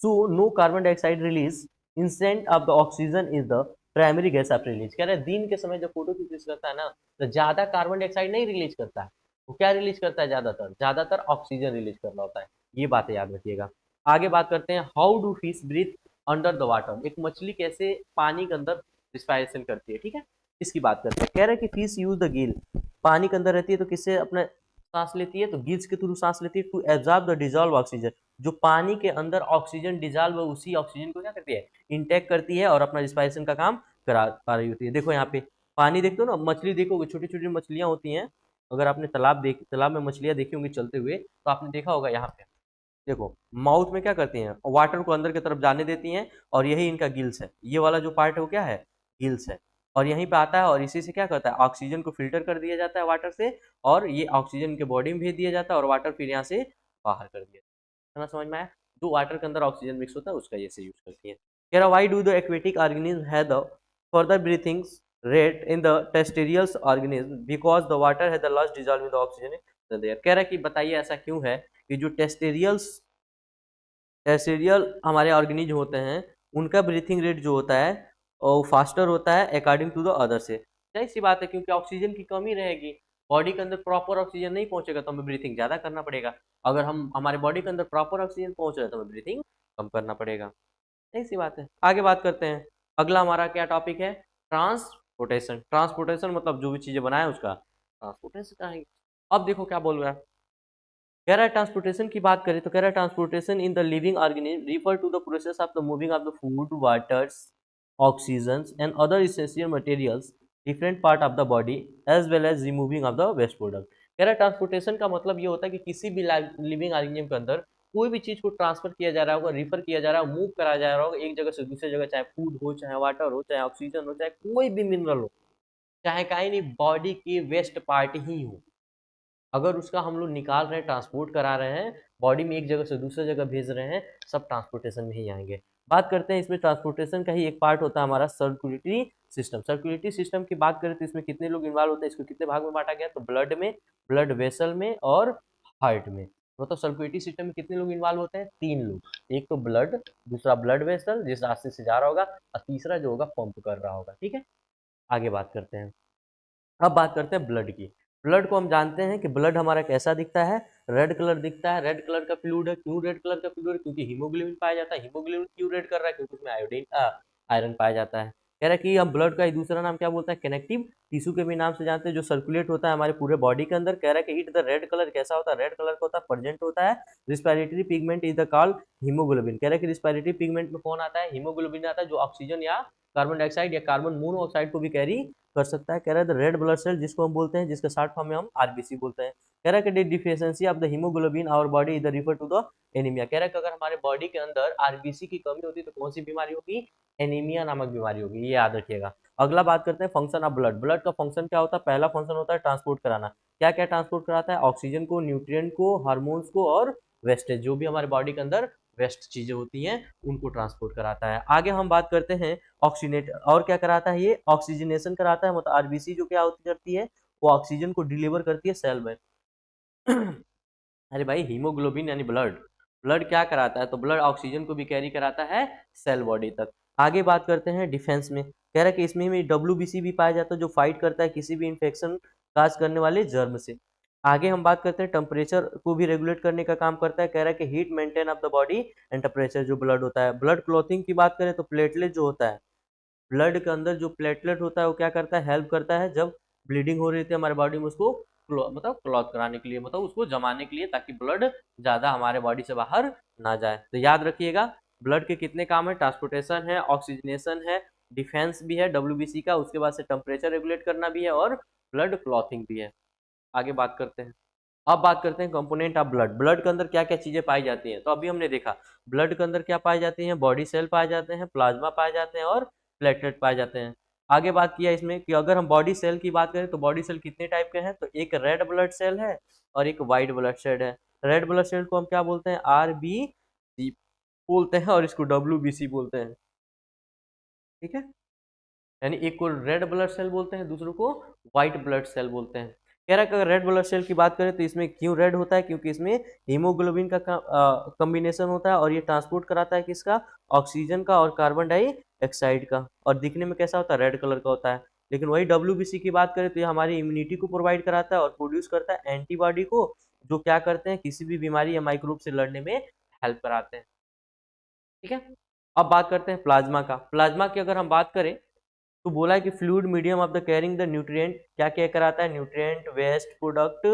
so no carbon dioxide release instant of the oxygen is the primary gas of release. कह रहे हैं दिन के समय जब फोटोसिंथेसिस करता है ना, तो ज्यादा कार्बन डाइऑक्साइड नहीं रिलीज करता है, वो क्या रिलीज करता है, ज्यादातर ज्यादातर ऑक्सीजन रिलीज कर रहा होता है। ये बातें याद रखिएगा। आगे बात करते हैं, how do fish breathe under the water, एक मछली कैसे पानी के अंदर रिस्पायरेशन करती है। ठीक है, इसकी बात करते हैं। कह रहे हैं कि फिश यूज द गिल, पानी के अंदर रहती है तो किससे अपना सांस लेती है, तो गिल्स के थ्रू सांस लेती है to absorb the dissolve oxygen. जो पानी के अंदर ऑक्सीजन डिजॉल्व है उसी ऑक्सीजन को क्या करती है, इंटेक करती है और अपना रिस्पायरेशन का काम करा पा रही होती है। देखो यहाँ पे पानी देखते हो ना, मछली देखोगे, छोटी छोटी मछलियां होती हैं। अगर आपने तालाब में मछलियां देखी होंगी चलते हुए, तो आपने देखा होगा यहाँ पे देखो माउथ में क्या करती हैं, वाटर को अंदर की तरफ जाने देती हैं, और यही इनका गिल्स है। ये वाला जो पार्ट है वो क्या है, गिल्स है। और यहीं पे आता है और इसी से क्या करता है, ऑक्सीजन को फिल्टर कर दिया जाता है वाटर से, और ये ऑक्सीजन के बॉडी में भेज दिया जाता है और वाटर फिर यहाँ से बाहर कर दिया जाता है। समझ में आया? जो वाटर के अंदर ऑक्सीजन मिक्स होता है उसका ये से यूज करती है। कह रहा why do the aquatic organism have the further breathing rate in the terrestrial organism because the water has the lost dissolve in the oxygen in the air. कह रहा है कि बताइए ऐसा क्यों है कि जो टेरेस्ट्रियल हमारे ऑर्गेनिज्म होते हैं उनका ब्रीथिंग रेट जो होता है वो फास्टर होता है अकॉर्डिंग टू द अदर से। सही सी बात है, क्योंकि ऑक्सीजन की कमी रहेगी, बॉडी के अंदर प्रॉपर ऑक्सीजन नहीं पहुंचेगा तो हमें ब्रीथिंग ज्यादा करना पड़ेगा। अगर हम हमारे बॉडी के अंदर प्रॉपर ऑक्सीजन पहुंच रहा है तो हमें ब्रीथिंग कम करना पड़ेगा। सही सी बात है। आगे बात करते हैं। अगला हमारा क्या टॉपिक है, ट्रांसपोर्टेशन। ट्रांसपोर्टेशन मतलब जो भी चीजें बनाए उसका ट्रांसपोर्टेशन का है। अब देखो क्या बोल रहा है, कह रहा है ट्रांसपोर्टेशन की बात करें तो कह रहा है transportation in the living organism refer to the process of the moving of the food waters oxygen and other essential materials different part of the body as well as removing of the waste product. कह रहा है transportation का मतलब ये होता है कि किसी भी लिविंग ऑर्गेनिज्म के अंदर कोई भी चीज को ट्रांसफर किया जा रहा होगा, रिफर किया जा रहा है, मूव करा जा रहा होगा एक जगह से दूसरी जगह, चाहे फूड हो, चाहे वाटर हो, चाहे ऑक्सीजन हो, चाहे कोई भी मिनरल हो, चाहे कहीं नहीं बॉडी की वेस्ट पार्ट ही हो, अगर उसका हम लोग निकाल रहे हैं, ट्रांसपोर्ट करा रहे हैं, बॉडी में एक जगह से दूसरी जगह भेज रहे हैं, सब ट्रांसपोर्टेशन में ही आएंगे। बात करते हैं इसमें ट्रांसपोर्टेशन का ही एक पार्ट होता है हमारा सर्कुलेटरी सिस्टम। सर्कुलेटरी सिस्टम की बात करें तो इसमें कितने लोग इन्वॉल्व होते हैं, इसको कितने भाग में बांटा गया, तो ब्लड में, ब्लड वेसल में और हार्ट में। मतलब सर्कुलेटरी सिस्टम में कितने लोग इन्वॉल्व होते हैं, 3 लोग। एक तो ब्लड, दूसरा ब्लड वेसल जिस रास्ते से जा रहा होगा, और तीसरा जो होगा पंप कर रहा होगा। ठीक है, आगे बात करते हैं। अब बात करते हैं ब्लड की। ब्लड को हम जानते हैं कि ब्लड हमारा कैसा दिखता है, रेड कलर दिखता है। रेड कलर का फ्लूइड है। क्यों रेड कलर का फ्लूइड है, क्योंकि हीमोग्लोबिन पाया जाता है। हीमोग्लोबिन क्यों रेड कर रहा है, क्योंकि उसमें आयरन पाया जाता है। कह रहा है कि हम ब्लड का एक दूसरा नाम क्या बोलते हैं, कनेक्टिव टिश्यू के भी नाम से जानते हैं, जो सर्कुलेट होता है हमारे पूरे बॉडी के अंदर। कह रहा है कि इट द रेड कलर कैसा होता है, रेड कलर का होता है, प्रेजेंट होता है। Respiratory pigment is the called haemoglobin. कह रहा है कि रिस्पिरेटरी पिगमेंट में कौन आता है, हीमोग्लोबिन आता है, जो ऑक्सीजन या कार्बन डाइऑक्साइड या कार्बन मोनोऑक्साइड को भी कैरी कर सकता है। कह रहा है द रेड ब्लड सेल जिसको हम बोलते हैं, जिसका शॉर्ट फॉर्म में हम आरबीसी बोलते हैं। कह रहा है कि deficiency of the haemoglobin our body is refer to the anaemia. कह रहा है कि अगर हमारे बॉडी के अंदर आरबीसी की कमी होती है तो कौन सी बीमारी होगी, एनीमिया नामक बीमारी होगी, ये याद रखिएगा। अगला बात करते हैं फंक्शन ऑफ ब्लड। ब्लड का फंक्शन क्या होता है, पहला फंक्शन होता है ट्रांसपोर्ट कराना। क्या क्या ट्रांसपोर्ट कराता है, ऑक्सीजन को, न्यूट्रिएंट को, हार्मोन्स को और वेस्टेज, जो भी हमारे बॉडी के अंदर वेस्ट चीजें होती हैं उनको ट्रांसपोर्ट कराता है। आगे हम बात करते हैं ऑक्सीनेट, और क्या कराता है, ये ऑक्सीजनेशन कराता है। मतलब आरबीसी जो क्या होती करती है, वो ऑक्सीजन को डिलीवर करती है सेल में। अरे भाई हीमोग्लोबिन यानी ब्लड, ब्लड क्या कराता है, तो ब्लड ऑक्सीजन को भी कैरी कराता है सेल बॉडी तक। आगे बात करते हैं डिफेंस में। कह रहा है कि इसमें भी डब्ल्यूबीसी भी पाया जाता है, जो फाइट करता है किसी भी इंफेक्शन काज करने वाले जर्म से। आगे हम बात करते हैं टेम्परेचर को भी रेगुलेट करने का काम करता है। कह रहा है कि heat maintain of the body and temperature, जो ब्लड होता है। ब्लड क्लॉथिंग की बात करें तो प्लेटलेट जो होता है, ब्लड के अंदर जो प्लेटलेट होता है वो क्या करता है, हेल्प करता है जब ब्लीडिंग हो रही थी हमारे बॉडी में, उसको मतलब क्लॉथ कराने के लिए, मतलब उसको जमाने के लिए, ताकि ब्लड ज्यादा हमारे बॉडी से बाहर ना जाए। तो याद रखिएगा ब्लड के कितने काम है, ट्रांसपोर्टेशन है, ऑक्सीजनेशन है, डिफेंस भी है डब्ल्यूबीसी का, उसके बाद से टेम्परेचर रेगुलेट करना भी है और ब्लड क्लॉथिंग भी है। आगे बात करते हैं। अब बात करते हैं कंपोनेंट ऑफ ब्लड। ब्लड के अंदर क्या क्या चीजें पाई जाती हैं, तो अभी हमने देखा ब्लड के अंदर क्या पाई जाती हैं, बॉडी सेल पाए जाते हैं, प्लाज्मा पाए जाते हैं और प्लेटलेट पाए जाते हैं। आगे बात किया इसमें कि अगर हम बॉडी सेल की बात करें तो बॉडी सेल कितने टाइप के हैं, तो एक रेड ब्लड सेल है और एक व्हाइट ब्लड सेल है। रेड ब्लड सेल को हम क्या बोलते हैं, आरबीसी बोलते हैं, और इसको डब्ल्यूबीसी बोलते हैं। ठीक है, यानी एक को रेड ब्लड सेल बोलते हैं, दूसरों को व्हाइट ब्लड सेल बोलते हैं। कह रहा है कि अगर रेड ब्लड सेल की बात करें तो इसमें क्यों रेड होता है, क्योंकि इसमें हीमोग्लोबिन का कॉम्बिनेशन होता है और ये ट्रांसपोर्ट कराता है किसका, ऑक्सीजन का और कार्बन डाइऑक्साइड का, और दिखने में कैसा होता है, रेड कलर का होता है। लेकिन वही डब्ल्यूबीसी की बात करें तो ये हमारी इम्यूनिटी को प्रोवाइड कराता है और प्रोड्यूस करता है एंटीबॉडी को, जो क्या करते हैं, किसी भी बीमारी या माइक्रोब से लड़ने में हेल्प कराते हैं। ठीक है, अब बात करते हैं प्लाज्मा का। प्लाज्मा की अगर हम बात करें तो बोला है कि fluid medium of the carrying the nutrient, क्या क्या कराता है, nutrient, waste product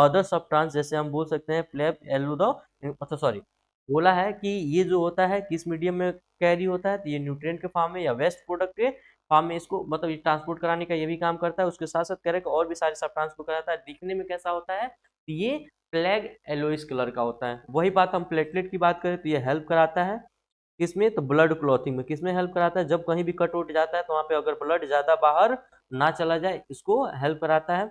other substance, जैसे हम बोल सकते हैं फ्लैप एलो द, अच्छा सॉरी, बोला है कि ये जो होता है किस मीडियम में कैरी होता है, तो ये न्यूट्रिएंट के फॉर्म में या वेस्ट प्रोडक्ट के फॉर्म में इसको मतलब ये ट्रांसपोर्ट कराने का ये भी काम करता है। उसके साथ साथ कह रहे हैं कि और भी सारे सब्सटेंस को कराता है। दिखने में कैसा होता है, तो ये फ्लैग एलोइस कलर का होता है। वही बात हम प्लेटलेट की बात करें तो ये हेल्प कराता है किसमें, तो ब्लड क्लॉथिंग में। किसमें हेल्प कराता है, जब कहीं भी कट उठ जाता है तो वहाँ पे अगर ब्लड ज़्यादा बाहर ना चला जाए, इसको हेल्प कराता है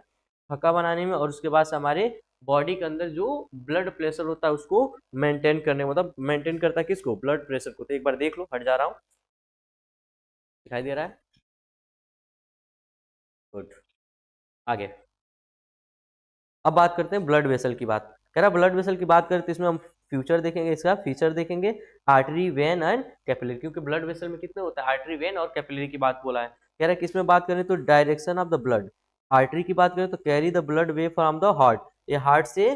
थक्का बनाने में। और उसके बाद से हमारे बॉडी के अंदर जो ब्लड प्रेशर होता है उसको मेंटेन करने में, मतलब मेंटेन करता है किसको, ब्लड प्रेशर को। तो एक बार देख लो, हट जा रहा हूँ, दिखाई दे रहा है, गुड। आगे अब बात करते हैं ब्लड वेसल की बात। कह रहा ब्लड वेसल की बात करें तो इसमें हम फ्यूचर देखेंगे, इसका फीचर देखेंगे, आर्टरी, वेन एंड कैपिलरी। क्योंकि ब्लड वेसल में कितने होता है, आर्टरी, वेन और कैपिलरी की बात बोला है। कह रहा है किसमें बात करें तो direction of the blood. Artery की बात करें तो carry the blood way from the heart, ये हार्ट से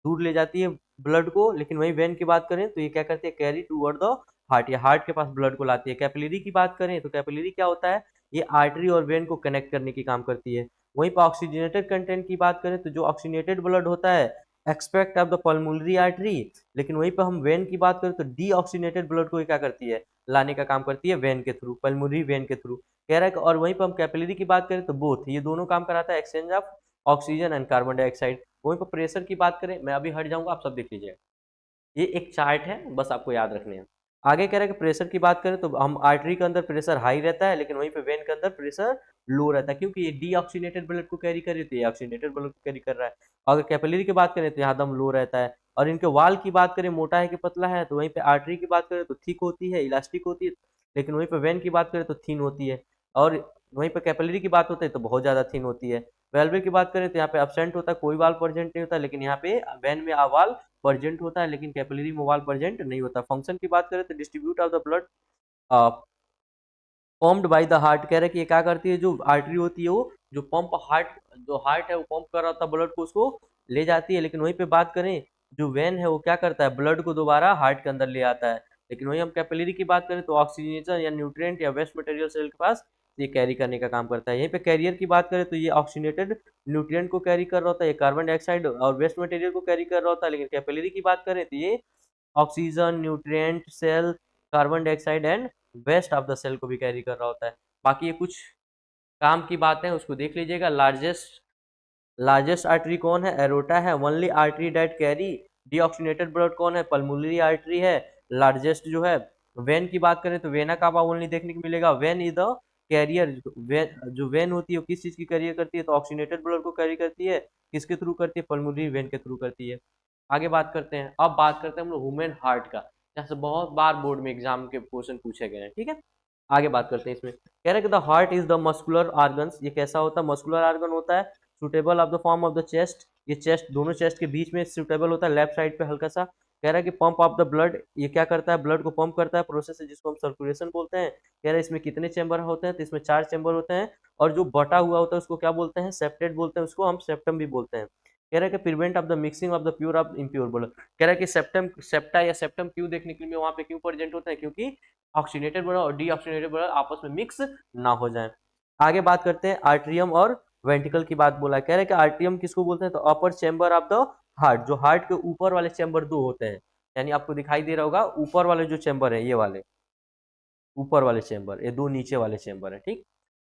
दूर ले जाती है ब्लड को। लेकिन वही वेन की बात करें तो ये क्या करती है, कैरी टूवर्ड द हार्ट, ये हार्ट के पास ब्लड को लाती है। कैपिलरी की बात करें तो कैपिलरी क्या होता है, ये आर्टरी और वेन को कनेक्ट करने की काम करती है। वहीं पर ऑक्सीजनेटेड कंटेंट की बात करें तो जो ऑक्सीजनेटेड ब्लड होता है expect of the pulmonary artery, लेकिन वहीं पर हम वेन की बात करें तो डीऑक्सीजनेटेड ब्लड को क्या करती है, लाने का काम करती है वेन के थ्रू, पल्मोनरी वेन के थ्रू। कह रहा है कि और वहीं पर हम कैपिलरी की बात करें तो बोथ, ये दोनों काम कराता है, exchange of oxygen and carbon dioxide. वहीं पर प्रेशर की बात करें, मैं अभी हट जाऊंगा, आप सब देख लीजिए, ये एक चार्ट है, बस आपको याद रखने हैं। आगे कह रहा है कि प्रेशर की बात करें तो हम आर्टरी के अंदर प्रेशर हाई रहता है, लेकिन वहीं पे वेन के अंदर प्रेशर लो रहता है, क्योंकि ये डीऑक्सीनेटेड ब्लड को कैरी कर रही है, ऑक्सीनेटेड ब्लड को कैरी कर रहा है। अगर कैपिलरी की बात करें तो यहाँ दम लो रहता है। और इनके वाल की बात करें मोटा है कि पतला है, तो वहीं पे आर्टरी की बात करें तो थिक होती है, इलास्टिक होती है, लेकिन वहीं पे वेन की बात करें तो थीन होती है। और वहीं पे कैपिलरी की बात होती है तो बहुत ज्यादा थीन होती है। वेल्वे की बात करें तो यहाँ पे एब्सेंट होता है, कोई वाल प्रेजेंट नहीं होता, लेकिन यहाँ पे वेन में वाल प्रेजेंट होता है, लेकिन कैपिलरी में वाल प्रेजेंट नहीं होता। फंक्शन की बात करें तो distribute of the blood pumped by the heart. कह रहे हैं कि ये क्या करती है, जो आर्टरी होती है वो जो पंप हार्ट, जो हार्ट है वो पंप कर रहा था ब्लड को, उसको ले जाती है। लेकिन वहीं पे बात करें जो वेन है वो क्या करता है, ब्लड को दोबारा हार्ट के अंदर ले आता है। लेकिन वहीं हम कैपिलरी की बात करें तो ऑक्सीजनेशन या न्यूट्रिएंट या वेस्ट मटेरियल सेल के पास ये कैरी करने का काम करता है। यहीं पे कैरियर की बात करें तो ये ऑक्सीजनेटेड न्यूट्रिएंट को कैरी कर रहा होता है, ये कार्बन डाइऑक्साइड और वेस्ट मटेरियल को कैरी कर रहा होता है। लेकिन कैपिलरी की बात करें तो ये oxygen, nutrient, cell, carbon dioxide and waste of the cell को भी कैरी कर रहा होता है। बाकी ये कुछ काम की बातें हैं, उसको देख लीजिएगा। लार्जेस्ट लार्जेस्ट आर्टरी कौन है, एरोटा है। Only artery that carry deoxygenated blood कौन है, पल्मोनरी आर्टरी है। लार्जेस्ट जो है, वेन की बात करें तो वेना का ओनली देखने को मिलेगा, वेन इज द कैरियर। जो वेन होती है वो किस चीज की कैरियर करती है, तो ऑक्सीनेटेड ब्लड को कैरी करती है, किसके थ्रू करती है, पल्मोनरी वेन के थ्रू करती है। आगे बात करते हैं, अब बात करते हैं हम लोग ह्यूमन हार्ट का, जैसे बहुत बार बोर्ड में एग्जाम के क्वेश्चन पूछे गए हैं, ठीक है। आगे बात करते हैं इसमें, कह रहे हैं कि the heart is the muscular organs, ये कैसा होता है, मस्कुलर ऑर्गन होता है, suitable of the form of the chest, ये चेस्ट, दोनों चेस्ट के बीच में सुटेबल होता है, लेफ्ट साइड पे हल्का सा। कह रहा है कि पंप ऑफ द ब्लड, ये क्या करता है, ब्लड को पंप करता है, प्रोसेस है जिसको हम सर्कुलेशन बोलते हैं। कह रहा है इसमें कितने चैम्बर होते हैं, तो इसमें 4 चैम्बर होते हैं। और जो बटा हुआ होता है उसको क्या बोलते हैं, सेप्टेट बोलते हैं, उसको हम सेप्टम भी बोलते हैं। कह रहा है कि prevent of the mixing of the pure of impure blood. कह रहा है कि सेप्टम, सेप्टा या सेप्टम क्यों देखने के लिए वहां पे क्यों प्रेजेंट होता है, क्योंकि ऑक्सीनेटेड ब्लड और डीऑक्सीनेटेड ब्लड आपस में मिक्स ना हो जाए। आगे बात करते हैं आर्ट्रियम और वेंट्रिकल की बात बोला। कह रहे हैं कि आर्ट्रियम किसको बोलते हैं, तो अपर चैम्बर ऑफ द हार्ट, जो हार्ट के ऊपर वाले चैम्बर दो होते हैं, यानी आपको दिखाई दे रहा होगा ऊपर वाले जो चैम्बर है, ये वाले ऊपर वाले चैम्बर, ये दो नीचे वाले चैम्बर है, ठीक।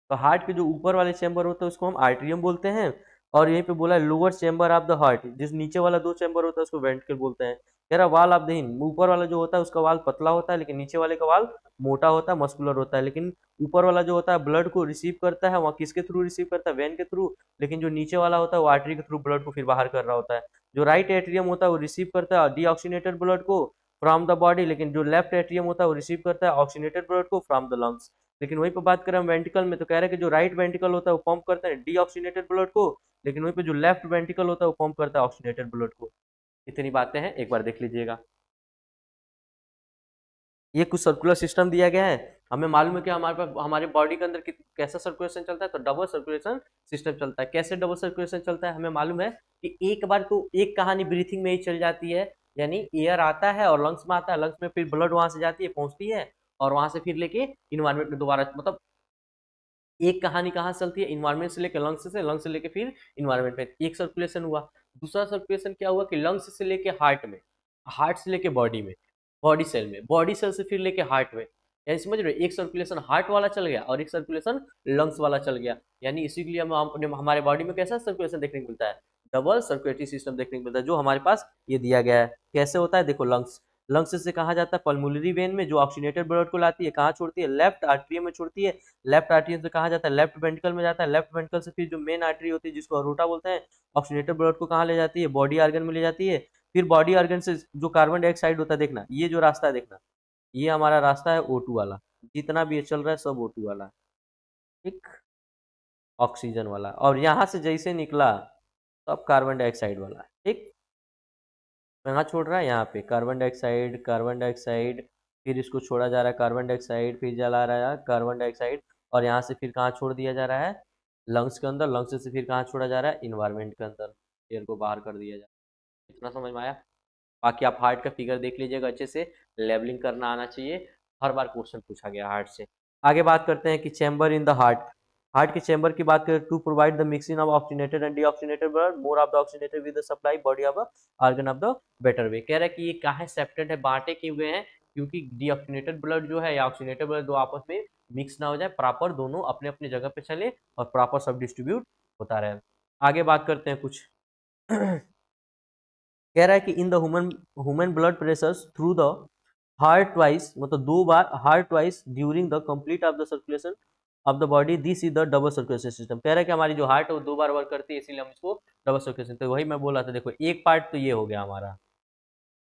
तो हार्ट के जो ऊपर वाले चैम्बर होते हैं उसको हम आर्ट्रियम बोलते हैं। और यहीं पे बोला है lower chamber of the heart, जिस नीचे वाला दो चैम्बर होता है उसको वेंट्रिकल बोलते हैं। कह रहा वाल ऑफ द हिन, ऊपर वाला जो होता है उसका वाल पतला होता है, लेकिन नीचे वाले का वाल मोटा होता है, मस्कुलर होता है। लेकिन ऊपर वाला जो होता है ब्लड को रिसीव करता है, वहाँ किसके थ्रू रिसीव करता है, वेन के थ्रू। लेकिन जो नीचे वाला होता है वो आर्टरी के थ्रू ब्लड को फिर बाहर कर रहा होता है। जो राइट एट्रियम होता है वो रिसीव करता है डीऑक्सीनेटेड ब्लड को फ्रॉम द बॉडी, लेकिन जो लेफ्ट एट्रियम होता है वो रिसीव करता है ऑक्सीनेटेड ब्लड को फ्रॉम द लंग्स। लेकिन वहीं पर बात करें हम वेंट्रिकल में, तो कह रहे हैं कि जो राइट वेंट्रिकल होता है वो पंप करता है डीऑक्सीनेटेड ब्लड को, लेकिन वहीं पे जो लेफ्ट वेंट्रिकल होता है वो पंप करता है ऑक्सीनेटेड ब्लड को। इतनी बातें हैं, एक बार देख लीजिएगा। ये कुछ सर्कुलर सिस्टम दिया गया है। हमें मालूम है कि हमारे पास हमारे बॉडी के अंदर कैसा सर्कुलेशन चलता है, तो डबल सर्कुलेशन सिस्टम चलता है। कैसे डबल सर्कुलेशन चलता है, हमें मालूम है कि एक बार तो एक कहानी ब्रीथिंग में ही चल जाती है, यानी एयर आता है और लंग्स में आता है, लंग्स में फिर ब्लड वहां से जाती है, पहुंचती है, और वहां से फिर लेके इन्वायरमेंट में दोबारा, मतलब एक कहानी कहाँ से चलती है, इन्वायरमेंट से लेकर लंग्स से लेकर फिर इन्वायरमेंट में, एक सर्कुलेशन हुआ। दूसरा सर्कुलेशन क्या हुआ कि लंग्स से लेके हार्ट में, हार्ट से लेके बॉडी में, बॉडी सेल में, बॉडी सेल से फिर लेके हार्ट में, यानी समझ रहे हो, एक सर्कुलेशन हार्ट वाला चल गया और एक सर्कुलेशन लंग्स वाला चल गया। यानी इसी के लिए हम हमारे बॉडी में कैसा सर्कुलेशन देखने को मिलता है, डबल सर्कुलेटरी सिस्टम देखने को मिलता है, जो हमारे पास ये दिया गया है। कैसे होता है देखो, लंग्स, लंग्स से कहा जाता है पल्मोनरी वेन में, जो ऑक्सीजनेटेड ब्लड को लाती है, कहाँ छोड़ती है, लेफ्ट आर्टरियम में छोड़ती है। लेफ्ट आर्टरियम से कहा जाता है लेफ्ट वेंट्रिकल में जाता है, लेफ्ट वेंट्रिकल से फिर जो मेन आर्टरी होती है जिसको अरोटा बोलते हैं, ऑक्सीजनेटेड ब्लड को कहाँ ले जाती है, बॉडी आर्गन में ले जाती है। फिर बॉडी आर्गन से जो कार्बन डाइऑक्साइड होता है, देखना ये जो रास्ता है, देखना ये हमारा रास्ता है O2 वाला, जितना भी ये चल रहा है सब O2 वाला, ठीक, ऑक्सीजन वाला, और यहाँ से जैसे निकला सब कार्बन डाइऑक्साइड वाला, ठीक। कहाँ छोड़ रहा है, यहाँ पे कार्बन डाइऑक्साइड, कार्बन डाइऑक्साइड, फिर इसको छोड़ा जा रहा है कार्बन डाइऑक्साइड, फिर जला रहा है कार्बन डाइऑक्साइड, और यहाँ से फिर कहाँ छोड़ दिया जा रहा है, लंग्स के अंदर, लंग्स से फिर कहाँ छोड़ा जा रहा है, इन्वायरमेंट के अंदर, एयर को बाहर कर दिया जा रहा है। इतना समझ में आया। बाकी आप हार्ट का फिगर देख लीजिएगा अच्छे से, लेवलिंग करना आना चाहिए, हर बार क्वेश्चन पूछा गया हार्ट से। आगे बात करते हैं कि chamber in the heart, heart के चैम्बर की बात करें, to provide the mixing of oxygenated and deoxygenated blood, more of the oxygenated with the supply body of organ of the better way. कह रहा है कि ये काहे सेपरेट है, बांटे क्यों हुए हैं, क्योंकि डीऑक्सीजनेटेड ब्लड जो है या ऑक्सीजनेटेड ब्लड दो आपस में मिक्स ना हो जाए, प्रॉपर दोनों अपने अपने जगह पे चले और प्रॉपर सब डिस्ट्रीब्यूट होता रहे। आगे बात करते हैं कुछ कह रहा है कि in the human human blood pressures through the heart twice, मतलब 2 बार heart twice during the complete of the circulation of the body, this is the double circulation system. कह रहा है कि हमारी जो हार्ट है वो 2 बार वर्क करती है, इसीलिए हम इसको डबल सर्कुलेशन, तो वही मैं बोल रहा था, देखो एक पार्ट तो ये हो गया हमारा,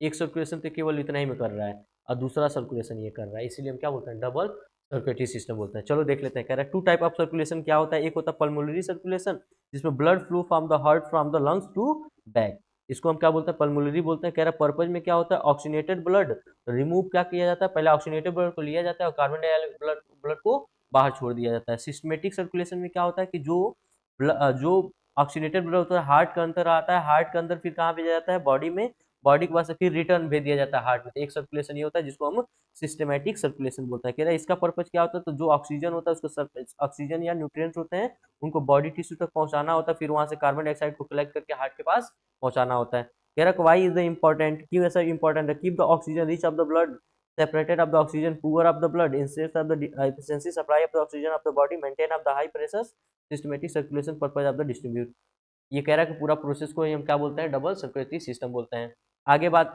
एक सर्कुलेशन तो केवल इतना ही में कर रहा है और दूसरा सर्कुलेशन ये कर रहा है, इसीलिए हम क्या बोलते हैं, डबल सर्कुलेटरी सिस्टम बोलते हैं। चलो देख लेते हैं। कह रहा है 2 टाइप ऑफ सर्कुलेशन क्या होता है, एक होता है पल्मोनरी सर्कुलेशन, जिसमें blood flow from the heart from the lungs to back, इसको हम क्या बोलते हैं, पल्मोनरी बोलते हैं। कह रहा है पर्पज में क्या होता है, ऑक्सीजनेटेड ब्लड रिमूव क्या किया जाता है, पहले ऑक्सीजनेटेड ब्लड को लिया जाता है और कार्बन डाइऑक्साइड ब्लड को बाहर छोड़ दिया जाता है। सिस्टमेटिक सर्कुलेशन में क्या होता है कि जो ऑक्सीजनेटेड ब्लड होता है हार्ट के अंदर आता है, हार्ट के अंदर फिर कहाँ भेजा जाता है, बॉडी में, बॉडी के पास से फिर रिटर्न भेज दिया जाता है हार्ट में। तो एक सर्कुलेशन ये होता है जिसको हम सिस्टमैटिक सर्कुलेशन बोलते हैं। कह रहा है इसका पर्पज क्या होता है, तो जो ऑक्सीजन होता है उसको, ऑक्सीजन या न्यूट्रिएंट्स होते हैं उनको बॉडी टिश्यू तक पहुंचाना होता है, फिर वहां से कार्बन डाइऑक्साइड को कलेक्ट करके हार्ट के पास पहुंचाना होता है। कह रहा है वाई इज द इम्पोर्टेंट, क्यों ऐसा इंपॉर्टेंट है, keep the oxygen rich of the blood, separated of the oxygen poor of the blood, instead of the efficiency supply of the oxygen of the body, maintain of the high pressure, systematic circulation purpose of the distribute। ये कह रहा है कि पूरा process को हम क्या बोलते हैं, डबल सर्कुलेटरी सिस्टम बोलते हैं। आगे बात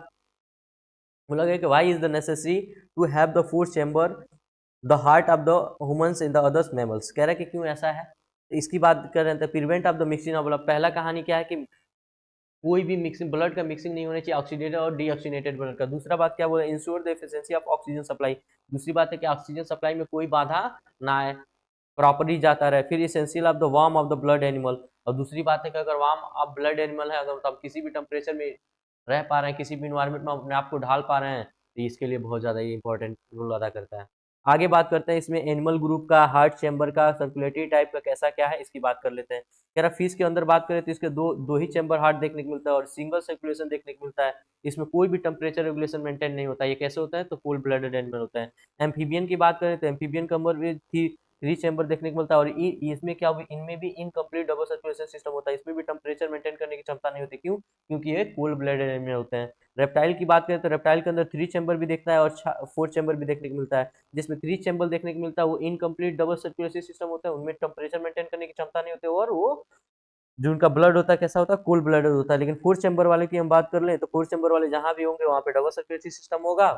बोला गया कि why is the necessary to have the fourth chamber the heart of the humans in the others mammals. कह रहा है कि क्यों ऐसा है, इसकी बात कर रहे थे, prevent of the mixing of blood. पहला कहानी क्या है कि कोई भी मिक्सिंग ब्लड का मिक्सिंग नहीं होना चाहिए ऑक्सीडेटेड और डीऑक्सीनेटेड ब्लड का। दूसरा बात क्या बोला, ensure the efficiency of oxygen supply. दूसरी बात है कि ऑक्सीजन सप्लाई में कोई बाधा ना आए, प्रॉपर्ली जाता रहे। फिर essential of the warm of the blood animal, और दूसरी बात है कि अगर वार्म ऑफ ब्लड एनिमल है, अगर तो आप किसी भी टेम्परेचर में रह पा रहे हैं, किसी भी इन्वायरमेंट में अपने आप को ढाल पा रहे हैं, तो इसके लिए बहुत ज़्यादा ये इंपॉर्टेंट रोल अदा करता है। आगे बात करते हैं इसमें एनिमल ग्रुप का, हार्ट चैम्बर का, सर्कुलेटरी टाइप का कैसा क्या है इसकी बात कर लेते हैं। कह रहा फिश के अंदर बात करें तो इसके दो ही चैम्बर हार्ट देखने को मिलता है और सिंगल सर्कुलेशन देखने को मिलता है। इसमें कोई भी टेम्परेचर रेगुलेशन मेंटेन नहीं होता। ये कैसे होता है, तो कोल्ड ब्लडेड एनिमल होता है। एम्फीबियन की बात करें तो एम्फीबियन के अंदर भी थ्री चैम्बर देखने को मिलता है और इसमें क्या होगा, इनमें भी इनकम्प्लीट डबल सर्कुलेशन सिस्टम होता है, इसमें भी टेम्परेचर मेंटेन करने की क्षमता नहीं होती। क्यों, क्योंकि ये कोल्ड ब्लडेड एनिमल होते हैं। रेप्टाइल की बात करें तो रेप्टाइल के अंदर 3 चैम्बर भी देखता है और 4 चैम्बर भी देखने को मिलता है। जिसमें 3 चैम्बर देखने को मिलता है वो इनकम्प्लीट डबल सर्कुलेटरी सिस्टम होता है, उनमें टेम्परेचर मेंटेन करने की क्षमता नहीं होती और वो जो उनका ब्लड होता है कैसा होता है, कोल्ड ब्लडेड होता है। लेकिन 4 चैम्बर वाले की हम बात कर लें तो 4 चैम्बर वाले जहां भी होंगे वहां पे डबल सर्कुलेटरी सिस्टम होगा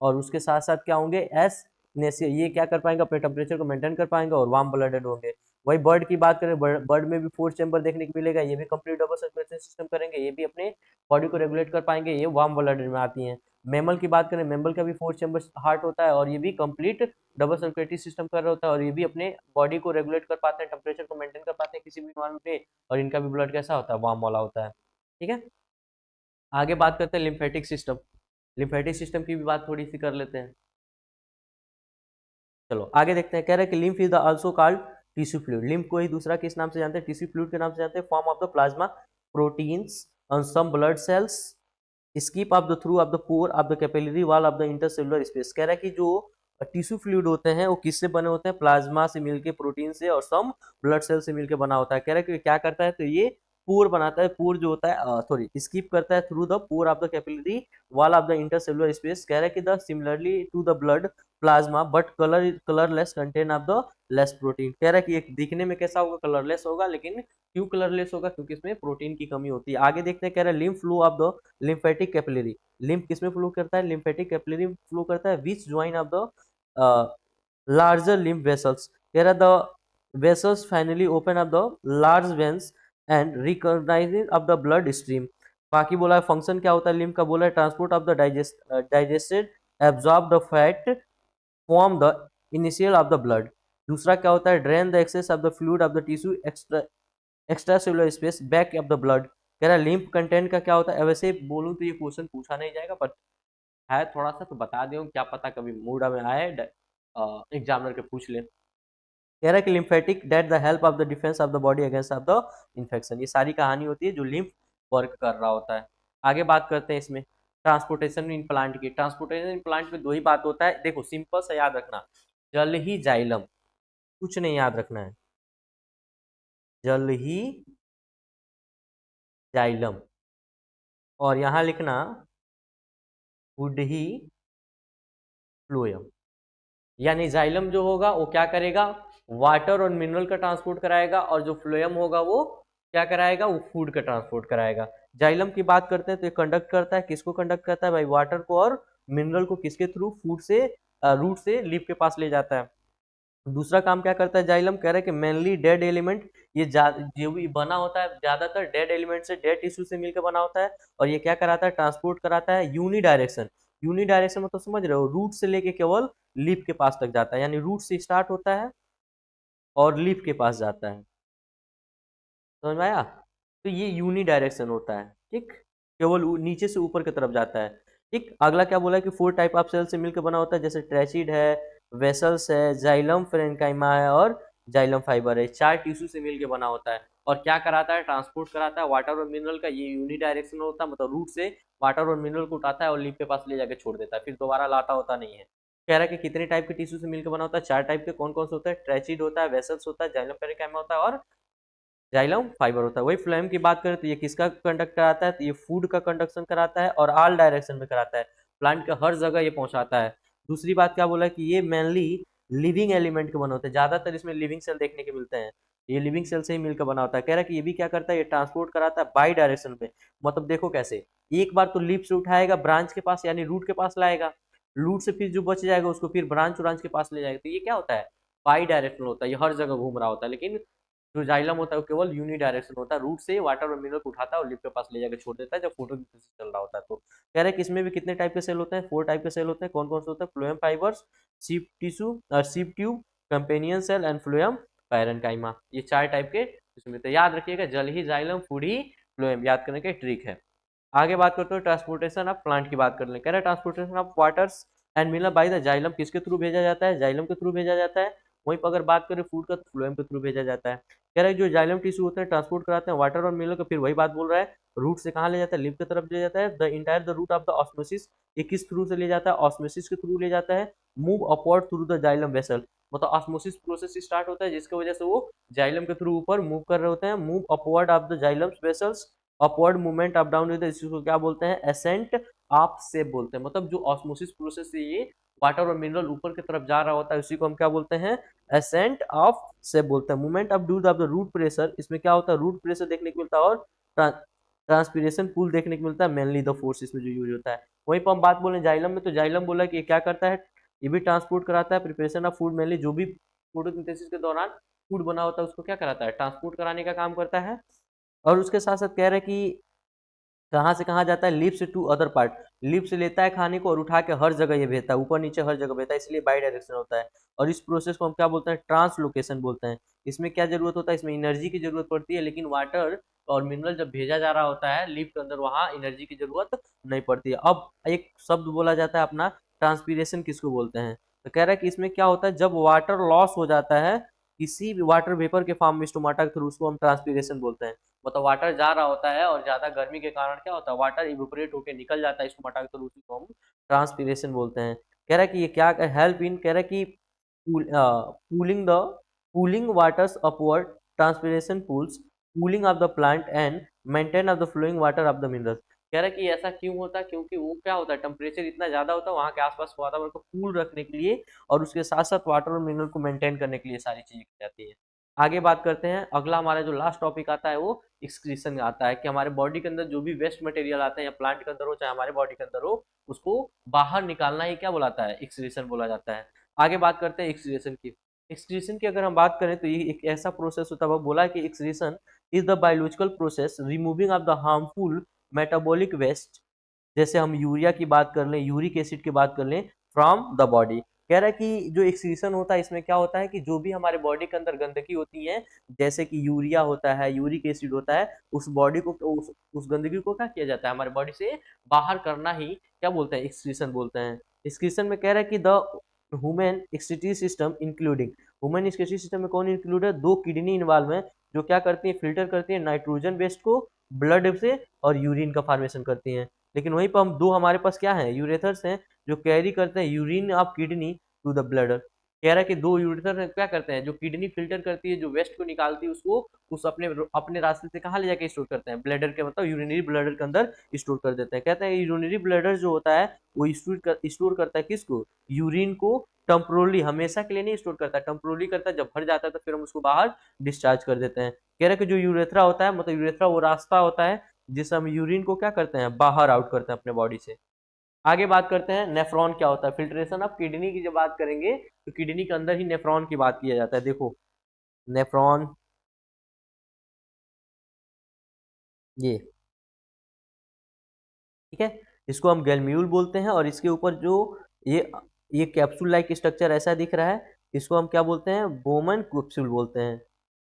और उसके साथ साथ क्या होंगे, एस नेसिया, ये क्या कर पाएंगे, अपने टेम्परेचर को मेंटेन कर पाएंगे और वार्म ब्लडेड होंगे। वही बर्ड की बात करें, बर्ड में भी 4 चैम्बर देखने को मिलेगा, ये भी कंप्लीट डबल सर्कुलेशन सिस्टम करेंगे, ये भी अपने बॉडी को रेगुलेट कर पाएंगे, ये वार्म ब्लडेड में आती हैं। मैमल की बात करें, मैमल का भी 4 चैम्बर हार्ट होता है और ये भी कंप्लीट डबल सर्कुलेटरी सिस्टम कर रहा होता है और ये भी अपने बॉडी को रेगुलेट कर पाते हैं, टेम्परेचर को मेंटेन कर पाते हैं किसी भी इन्वायरमेंट पे, और इनका भी ब्लड कैसा होता है, वार्म वाला होता है। ठीक है, आगे बात करते हैं लिम्फेटिक सिस्टम। लिम्फेटिक सिस्टम की भी बात थोड़ी सी कर लेते हैं। चलो आगे देखते हैं। कह रहे हैं कि lymph is the also called tissue fluid. Lymph को ही दूसरा किस नाम से जानते हैं, टिश्यू फ्लूइड के नाम से जानते हैं। Form of the plasma proteins on some blood cells, skip of the through of the pore of the capillary wall of the intercellular space. कह रहा है कि जो टिश्यू फ्लूइड होते हैं वो किससे बने होते हैं, प्लाज्मा से मिलके, प्रोटीन से और सम ब्लड सेल से मिलके बना होता है। कह रहा है कि क्या करता है, तो ये पोर बनाता है, पोर जो होता है सॉरी स्किप करता है through the pore of the capillary wall of the intercellular space. कह रहा है कि the similarly to the blood plasma but colourless contain of the less protein. कह रहा है कि एक दिखने में कैसा होगा, कलरलेस होगा, लेकिन क्यों कलरलेस होगा, क्योंकि इसमें प्रोटीन की कमी होती है। आगे देखते हैं, कह रहा है lymph flow of the lymphatic capillary. Lymph किसमें फ्लो करता है, लिम्फेटिक कैपिलरी फ्लो करता है, which join of the larger lymph vessels. Here are the vessels finally open up the large veins and recognizing of the blood stream. बाकी बोला है function क्या होता है लिम्फ का, बोला है transport of the digested absorb the fat form the initial of the blood. दूसरा क्या होता है, drain the excess of the fluid of the tissue extra cellular space back of the blood. कह रहा है लिम्फ कंटेंट का क्या होता है, वैसे बोलूं तो ये क्वेश्चन पूछा नहीं जाएगा, बट है थोड़ा सा तो बता दूं, क्या पता कभी मूड में आए एग्जामिनर के पूछ ले। कह रहा है कि lymphatic that the help of the defence of the body against of the infection. ये सारी कहानी होती है जो लिम्फ वर्क कर रहा होता है। आगे बात करते हैं इसमें ट्रांसपोर्टेशन इन प्लांट की। ट्रांसपोर्टेशन इन प्लांट में दो ही बात होता है, देखो सिंपल सा याद रखना, जल ही जाइलम, कुछ नहीं याद रखना है, जल ही जाइलम, और यहां लिखना वुड ही फ्लोएम। यानी जाइलम जो होगा वो क्या करेगा, वाटर और मिनरल का ट्रांसपोर्ट कराएगा, और जो फ्लोएम होगा वो क्या कराएगा, वो फूड का ट्रांसपोर्ट कराएगा। जाइलम की बात करते हैं तो ये कंडक्ट करता है, किसको कंडक्ट करता है भाई, वाटर को और मिनरल को, किसके थ्रू, फूड से, रूट से लीफ के पास ले जाता है। दूसरा काम क्या करता है जाइलम, कह रहा है कि मेनली डेड एलिमेंट, ये जो भी बना होता है ज्यादातर डेड एलिमेंट से, डेड टिश्यू से मिलकर बना होता है, और ये क्या कराता है, ट्रांसपोर्ट कराता है यूनी डायरेक्शन। यूनी डायरेक्शन मतलब समझ रहे हो, रूट से लेके केवल लीफ के पास तक जाता है, यानी रूट से स्टार्ट होता है और लीफ के पास जाता है, समझ में आया। तो ये यूनी डायरेक्शन होता है, ठीक, केवल नीचे से ऊपर की तरफ जाता है। ठीक, अगला क्या बोला है कि 4 टाइप ऑफ सेल से मिलकर बना होता है, जैसे ट्रेसिड है, वेसल्स है, जाइलम फ्रेनकाइमा है, और जाइलम फाइबर है। 4 टिश्यू से मिलकर बना होता है, और क्या कराता है, ट्रांसपोर्ट कराता है वाटर और मिनरल का। ये यूनी डायरेक्शन होता है, मतलब रूट से वाटर और मिनरल को उठाता है और लीफ के पास ले जाकर छोड़ देता है, फिर दोबारा लाता होता नहीं है। कह रहा है कि कितने टाइप के टिश्यू से मिलकर बना होता है, 4 टाइप के। कौन कौन से होता है, ट्रेसिड होता है, वेसल्स होता है, जाइलम फ्रेनकाइमा होता है, और जाइलम फाइबर होता है। वही फ्लोएम की बात करें तो ये किसका कंडक्ट कराता है, तो ये फूड का कंडक्शन कराता है और ऑल डायरेक्शन में कराता है, प्लांट के हर जगह ये पहुंचाता है। दूसरी बात क्या बोला कि ये मेनली लिविंग एलिमेंट के बने होते हैं, ज्यादातर इसमें लिविंग सेल देखने के मिलते हैं, ये लिविंग सेल से ही मिलकर बना होता है। कह रहा है कि ये भी क्या करता है, ये ट्रांसपोर्ट कराता है बाई डायरेक्शन में। मतलब देखो कैसे, एक बार तो लीफ से उठाएगा ब्रांच के पास, यानी रूट के पास लाएगा, रूट से फिर जो बच जाएगा उसको फिर ब्रांच के पास ले जाएगा। तो ये क्या होता है, बाई डायरेक्शनल होता है, ये हर जगह घूम रहा होता है। लेकिन जो जाइलम होता है वो केवल यूनी डायरेक्शन होता है, रूट से वाटर और मिनरल को उठाता है और लिप के पास ले जाकर छोड़ देता है जब फोटोसिंथेसिस चल रहा होता है। तो कह रहे हैं कि इसमें भी कितने टाइप के सेल होते हैं, 4 टाइप के सेल होते हैं। कौन कौन से होते हैं, फ्लोएम फाइबर्स, सीप टिश्यू और sieve tube, companion cell and phloem parenchyma. ये 4 टाइप के इसमें। तो याद रखिएगा, जल ही जाइलम, फूड ही फ्लोएम, याद करने का ट्रिक है। आगे बात करते हैं ट्रांसपोर्टेशन ऑफ प्लांट की बात कर लें। कह रहे हैं transportation of waters and mineral by the xylem, किसके थ्रू भेजा जाता है, जाइलम के थ्रू भेजा जाता है। वहीं पर अगर बात करें फूड का, तो फ्लोएम के थ्रू भेजा जाता है। कह रहे हैं जो जाइलम टिश्यू होते हैं ट्रांसपोर्ट कराते हैं वाटर और मिनरल को, फिर वही बात बोल रहा है, रूट से कहाँ ले जाता है, लिप की तरफ ले जाता है। The entire the root of the osmosis, ये किस थ्रू से ले जाता है, ऑस्मोसिस के थ्रू ले जाता है। Move upward through the xylem vessel, मतलब ऑस्मोसिस प्रोसेस स्टार्ट होता है जिसकी वजह से वो जाइलम के थ्रू ऊपर मूव कर रहे होते हैं। Move upward of the xylem vessels, upward movement up down with, इसको क्या बोलते हैं, एसेंट ऑफ शेप बोलते हैं। मतलब जो ऑस्मोसिस प्रोसेस से ये वाटर और मिनरल ऊपर की तरफ जा रहा होता है, उसी को हम क्या बोलते हैं, एसेंट ऑफ शेप बोलते हैं। Movement of due of the root pressure, इसमें क्या होता है, रूट प्रेशर देखने को मिलता है, और ट्रांसपीरेशन पुल देखने को मिलता है, मेनली द फोर्स इसमें जो यूज होता है। वहीं पर हम बात बोले जाइलम में, तो जाइलम बोला कि ये क्या करता है, ये भी ट्रांसपोर्ट कराता है, प्रिपरेशन ऑफ फूड, मेनली जो भी फोटोसिंथेसिस के दौरान फूड बना होता है उसको क्या कराता है, ट्रांसपोर्ट कराने का काम करता है। और उसके साथ साथ कह रहे हैं कि कहाँ से कहाँ जाता है, lips to other part, lips से लेता है खाने को और उठा के हर जगह ये भेजता है, ऊपर नीचे हर जगह भेजता है, इसलिए बाई डायरेक्शन होता है। और इस प्रोसेस को हम क्या बोलते हैं, ट्रांसलोकेशन बोलते हैं। इसमें क्या जरूरत होता है, इसमें एनर्जी की जरूरत पड़ती है, लेकिन वाटर और मिनरल जब भेजा जा रहा होता है लिप के अंदर, वहां एनर्जी की जरूरत नहीं पड़ती है। अब एक शब्द बोला जाता है अपना, ट्रांसपीरेशन किसको बोलते हैं, तो कह रहा है कि इसमें क्या होता है, जब वाटर लॉस हो जाता है किसी भी वाटर वेपर के फॉर्म में स्टोमाटा के थ्रू, उसको हम ट्रांसपीरेशन बोलते हैं। मतलब वाटर जा रहा होता है और ज्यादा गर्मी के कारण क्या होता है, वाटर इवेपोरेट होकर निकल जाता है स्टोमाटा के थ्रू, उसी को हम ट्रांसपीरेशन बोलते हैं। कह रहा है कि ये क्या हेल्प इन, कह रहा है कि cooling the cooling waters upward, transpiration pools cooling of the plant and maintain of the flowing water of the minerals. कह रहा है कि ऐसा क्यों होता है, क्योंकि वो क्या होता है, टेम्परेचर इतना ज्यादा होता है वहाँ के आसपास वातावरण को कूल रखने के लिए, और उसके साथ साथ वाटर और मिनरल को मेंटेन करने के लिए सारी चीजें की जाती है। आगे बात करते हैं, अगला हमारा जो लास्ट टॉपिक आता है वो एक्सक्रीशन आता है, कि हमारे बॉडी के अंदर जो भी वेस्ट मटेरियल आता है, या प्लांट के अंदर हो चाहे हमारे बॉडी के अंदर हो, उसको बाहर निकालना ही क्या बोलाता है, एक्सक्रीशन बोला जाता है। आगे बात करते हैं एक्सक्रीशन की। एक्सक्रीशन की अगर हम बात करें तो ये एक ऐसा प्रोसेस होता है, वो बोला कि excretion is the biological process removing of the harmful metabolic waste, जैसे हम यूरिया की बात कर लें, यूरिक एसिड की बात कर लें, फ्रॉम द बॉडी। कह रहा है कि जो एक्सक्रीशन होता है इसमें क्या होता है कि जो भी हमारे बॉडी के अंदर गंदगी होती है, जैसे कि यूरिया होता है, यूरिक एसिड होता है, उस बॉडी को उस गंदगी को क्या किया जाता है, हमारे बॉडी से बाहर करना ही क्या बोलते हैं, एक्सक्रीशन बोलते हैं। एक्सक्रीशन में कह रहा है कि the human excretory system including, human excretory system में कौन इंक्लूड है, दो किडनी इन्वॉल्व है, जो क्या करती है, फिल्टर करती है नाइट्रोजन वेस्ट को ब्लड से और यूरिन का फॉर्मेशन करती हैं। लेकिन वहीं पर हम दो हमारे पास क्या है, यूरेथर्स हैं, जो कैरी करते हैं urine of kidney to the bladder. कह रहा है कि दो यूरेथर क्या करते हैं, जो किडनी फिल्टर करती है, जो वेस्ट को निकालती है, उसको उस अपने अपने रास्ते से कहाँ ले जाके स्टोर करते हैं, ब्लडर के मतलब यूरिनरी ब्लडर के अंदर स्टोर कर देते हैं। कहते हैं यूरिनरी ब्लडर जो होता है वो स्टोर करता है किसको, यूरिन को टेम्पोरली, हमेशा के लिए नहीं स्टोर करता, टेम्पोरली करता है, जब भर जाता है तो फिर हम उसको बाहर डिस्चार्ज कर देते हैं। कह रहे हैं कि जो यूरेथ्रा होता है, मतलब यूरेथ्रा वो रास्ता होता है जिससे हम यूरिन को क्या करते हैं, बाहर आउट करते हैं अपने बॉडी से। आगे बात करते हैं नेफ्रॉन क्या होता है, फिल्ट्रेशन ऑफ किडनी की जब बात करेंगे तो किडनी के अंदर ही नेफ्रॉन की बात किया जाता है। देखो नेफ्रॉन, ये ठीक है, इसको हम गैल्म्यूल बोलते हैं, और इसके ऊपर जो ये ये कैप्सूल लाइक स्ट्रक्चर ऐसा दिख रहा है, इसको हम क्या बोलते हैं, बोमन कैप्सूल बोलते हैं।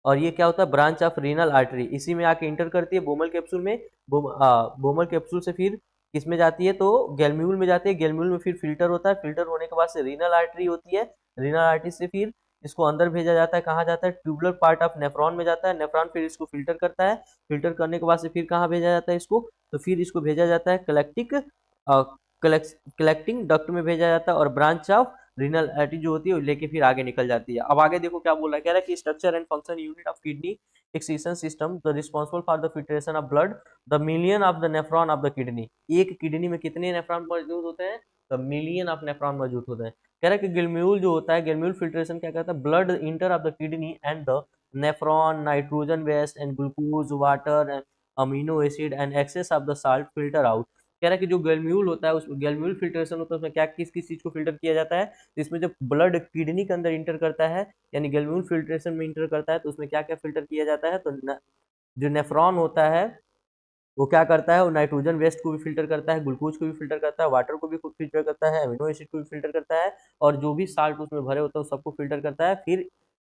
और ये क्या होता है, ब्रांच ऑफ रीनल आर्टरी, इसी में आके इंटर करती है बोमल कैप्सूल में। बोमल कैप्सूल से फिर किस में जाती है, तो गैल्म्यूल में जाती है, गैल्म्यूल में फिर फिल्टर होता है, फिल्टर होने के बाद से रीनल आर्टरी होती है, रीनल आर्टरी से फिर इसको अंदर भेजा जाता है, कहाँ जाता है, ट्यूबुलर पार्ट ऑफ नेफ्रॉन में जाता है, नेफ्रॉन फिर इसको फिल्टर करता है, फिल्टर करने के बाद से फिर कहाँ भेजा जाता है इसको, तो फिर इसको भेजा जाता है कलेक्टिंग डक्ट में भेजा जाता है, और ब्रांच ऑफ रीनल आर्टरी जो होती है वो लेके फिर आगे निकल जाती है। अब आगे देखो क्या बोल रहा है, कह रहा है कि structure and function unit of kidney excretion system the responsible for the filtration of blood the million of the nephron of the kidney. एक किडनी में कितने नेफ्रॉन मौजूद होते हैं, तो मिलियन ऑफ नेफ्रॉन मौजूद होते हैं। कह रहा है कि ग्लम्यूल जो होता है, ग्लम्यूल फिल्ट्रेशन क्या करता है, blood enter of the kidney and the nephron nitrogen waste and glucose water and amino acid and excess of the salt filter out. कह रहा है कि जो गैल्म्यूल होता है, उस गैल्म्यूल फिल्ट्रेशन होता है, उसमें क्या किस किस चीज को फिल्टर किया जाता है, तो इसमें जब ब्लड किडनी के अंदर इंटर करता है, यानी गैल्म्यूल फिल्ट्रेशन में इंटर करता है, तो उसमें क्या क्या फिल्टर किया जाता है, तो जो नेफ्रॉन होता है वो क्या करता है, वो नाइट्रोजन वेस्ट को भी फिल्टर करता है, ग्लूकोज को भी फिल्टर करता है, वाटर को भी फिल्टर करता है, अमीनो एसिड को भी फिल्टर करता है, और जो भी साल्ट उसमें भरे होता है सबको फिल्टर करता है। फिर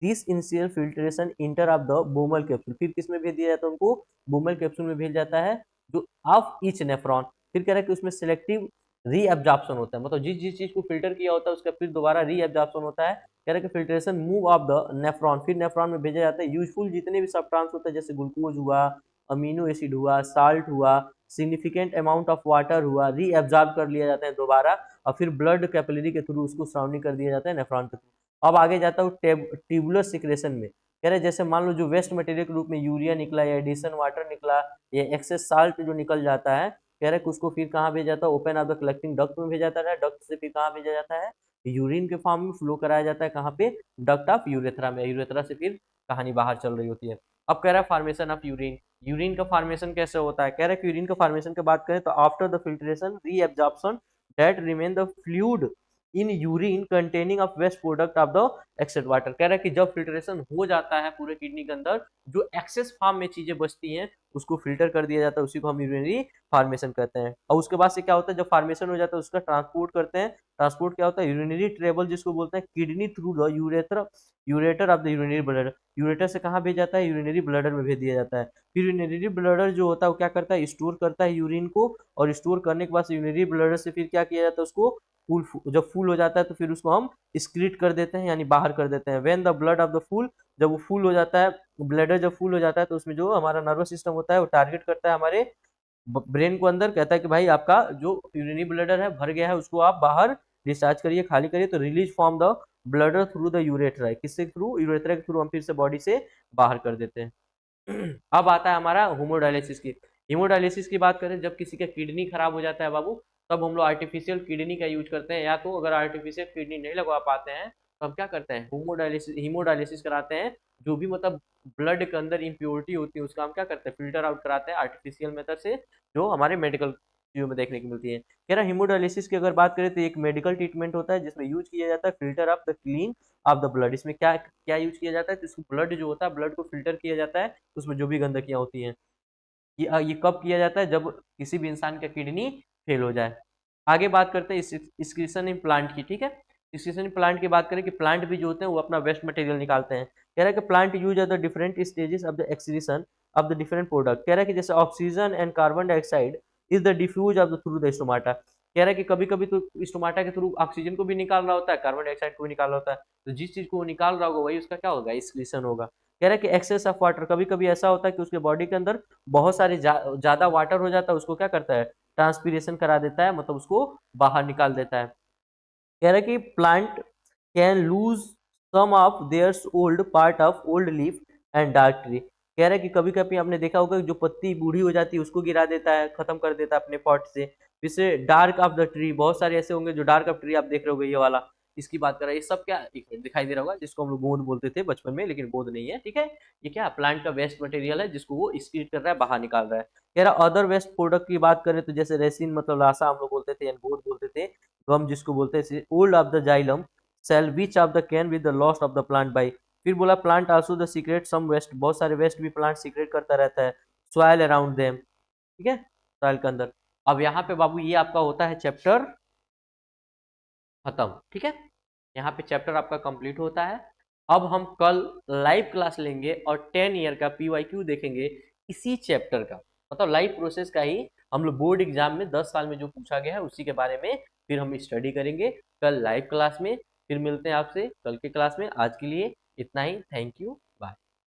this initial filtration inter of the बोमल capsule, फिर किस में भेज दिया जाता है उनको, बोमल कैप्सूल में भेज जाता है, जो ऑफ ईच नेफ्रॉन। फिर कह रहा है कि उसमें सिलेक्टिव रीअब्जॉर्प्शन होता है, मतलब जिस जिस चीज को फिल्टर किया होता है उसका फिर दोबारा रीअब्जॉर्प्शन होता है। कह रहा है कि filtration move of the nephron, फिर नेफ्रॉन में भेजा जाता है यूजफुल जितने भी सब्सटेंस होते हैं, जैसे ग्लूकोज हुआ, अमीनो एसिड हुआ, साल्ट हुआ, सिग्निफिकेंट अमाउंट ऑफ वाटर हुआ, रीअब्जॉर्ब कर लिया जाता है दोबारा, और फिर ब्लड कैपिलरी के थ्रू उसको सराउंडिंग कर दिया जाता है नेफ्रॉन के थ्रू। अब आगे जाता हूँ ट्यूबुलर सिक्रेशन में। कह रहे जैसे मान लो जो वेस्ट मटेरियल के रूप में यूरिया निकला, या एडिशन वाटर निकला, या एक्सेस साल्ट जो निकल जाता है, कह रहे कि उसको फिर कहाँ भेजा जाता है, open of the collecting duct में भेजा जाता है, डक्ट से फिर कहाँ भेजा जाता है, यूरिन के फॉर्म में फ्लो कराया जाता है, कहाँ पे, डक्ट ऑफ यूरेथ्रा में, यूरेथ्रा से फिर कहानी बाहर चल रही होती है। अब कह रहा है फॉर्मेशन ऑफ यूरिन, यूरिन का फॉर्मेशन कैसे होता है, कह रहा है कि यूरिन का फॉर्मेशन की बात करें तो after the filtration reabsorption that remain the fluid in urine containing of waste product of the excess water. कह रहा है कि जब फिल्ट्रेशन हो जाता है पूरे किडनी के अंदर, जो एक्सेस फॉर्म में चीजें बचती हैं उसको फिल्टर कर दिया जाता है, उसी को हम यूरिनरी फार्मेशन कहते हैं। और उसके बाद से क्या होता है, जब फार्मेशन हो जाता है उसका ट्रांसपोर्ट करते हैं, ट्रांसपोर्ट क्या होता है, यूरिनरी ट्रेवल जिसको बोलते हैं, kidney through the urethra, ureter of the urinary bladder, ureter से कहाँ भेज जाता है, यूरिनरी ब्लडर में भेज दिया जाता है। फिर यूरिनरी ब्लडर जो होता है वो क्या करता है, स्टोर करता है यूरिन को, और स्टोर करने के बाद यूरिनरी ब्लडर से फिर क्या किया जाता है, उसको फूल, जब फूल हो जाता है तो फिर उसको हम स्क्रीट कर देते हैं, यानी बाहर कर देते हैं। When the blood of the full, जब वो फूल हो जाता है, ब्लडर जब फूल हो जाता है, तो उसमें जो हमारा नर्वस सिस्टम होता है वो टारगेट करता है हमारे ब्रेन को अंदर, कहता है कि भाई आपका जो यूरिनरी ब्लडर है भर गया है, उसको आप बाहर डिस्चार्ज करिए, खाली करिए, तो release from the bladder through the urethra, किससे थ्रू, यूरेथ्रा के थ्रू हम फिर से बॉडी से बाहर कर देते हैं। अब आता है हमारा हीमोडायलिसिस की। हीमोडायलिसिस की बात करें, जब किसी का किडनी खराब हो जाता है बाबू, तब हम लोग आर्टिफिशियल किडनी का यूज करते हैं, या तो अगर आर्टिफिशियल किडनी नहीं लगवा पाते हैं तो हम क्या करते हैं, हीमोडायलिसिस कराते हैं। जो भी मतलब ब्लड के अंदर इम्प्योरिटी होती है उसका हम क्या करते हैं, फिल्टर आउट कराते हैं आर्टिफिशियल मेथड से, जो हमारे मेडिकल चीजों में देखने को मिलती है। कह रहा हीमोडायलिसिस की अगर बात करें तो एक मेडिकल ट्रीटमेंट होता है जिसमें यूज किया जाता है filter of the clean of the blood. इसमें क्या क्या यूज किया जाता है, तो इसको ब्लड जो होता है, ब्लड को फिल्टर किया जाता है, उसमें जो भी गंदगियां होती हैं। ये कब किया जाता है, जब किसी भी इंसान का किडनी फेल हो जाए। आगे बात करते हैं एक्सक्रीशन इन प्लांट की, ठीक है। एक्सक्रीशन इन प्लांट की बात करें कि प्लांट भी जो होते हैं वो अपना वेस्ट मटेरियल निकालते हैं। कह रहा है कि plant use are the different stages of the excretion of the different product. कह रहा है कि जैसे oxygen and carbon dioxide is the diffuse of the through the stomata. कह रहा है कि कभी कभी तो स्टोमाटा के थ्रू ऑक्सीजन को भी निकाल रहा होता है, कार्बन डाइऑक्साइड को भी निकाल रहा होता है, तो जिस चीज को वो निकाल रहा होगा वही उसका क्या होगा, एक्सक्रीशन होगा। कह रहा है कि एक्सेस ऑफ वाटर, कभी कभी ऐसा होता है कि उसके बॉडी के अंदर बहुत सारे ज्यादा वाटर हो जाता है, उसको क्या करता है, ट्रांसपीरेशन करा देता है, मतलब उसको बाहर निकाल देता है। कह रहा है कि plant can lose some of their old part of old leaf and dark tree. कह रहा है कि कभी कभी आपने देखा होगा कि जो पत्ती बूढ़ी हो जाती है उसको गिरा देता है, खत्म कर देता है अपने पॉट से। जिससे डार्क ऑफ द ट्री, बहुत सारे ऐसे होंगे जो डार्क ऑफ ट्री आप देख रहे होगे, ये वाला इसकी बात कर रहा है। ये सब क्या एक मिनट दिखाई दे रहा होगा, जिसको हम लोग गोंद बोलते थे बचपन में, लेकिन गोंद नहीं है, ठीक है। ये क्या प्लांट का वेस्ट मटेरियल है जिसको वो एक्सक्रीट कर रहा है, बाहर निकाल रहा है। कह रहा अदर वेस्ट प्रोडक्ट की बात करें तो जैसे रेसिन मतलब लाशा हम लोग बोलते थे, गोंद बोलते थे, गम जिसको बोलते हैं, old of the xylem cell which of the can with the loss of the plant by. फिर बोला plant also the secrete some waste, बहुत सारे वेस्ट भी प्लांट सीक्रेट करता रहता है, सॉइल अराउंड देम, ठीक है, सॉइल के अंदर। अब यहाँ पे बाबू ये आपका होता है चैप्टर खत्म, ठीक है। यहाँ पे चैप्टर आपका कंप्लीट होता है। अब हम कल लाइव क्लास लेंगे और 10 ईयर का पीवाईक्यू देखेंगे इसी चैप्टर का, मतलब लाइव प्रोसेस का ही। हम लोग बोर्ड एग्जाम में 10 साल में जो पूछा गया है उसी के बारे में फिर हम स्टडी करेंगे कल लाइव क्लास में। फिर मिलते हैं आपसे कल के क्लास में। आज के लिए इतना ही, थैंक यू।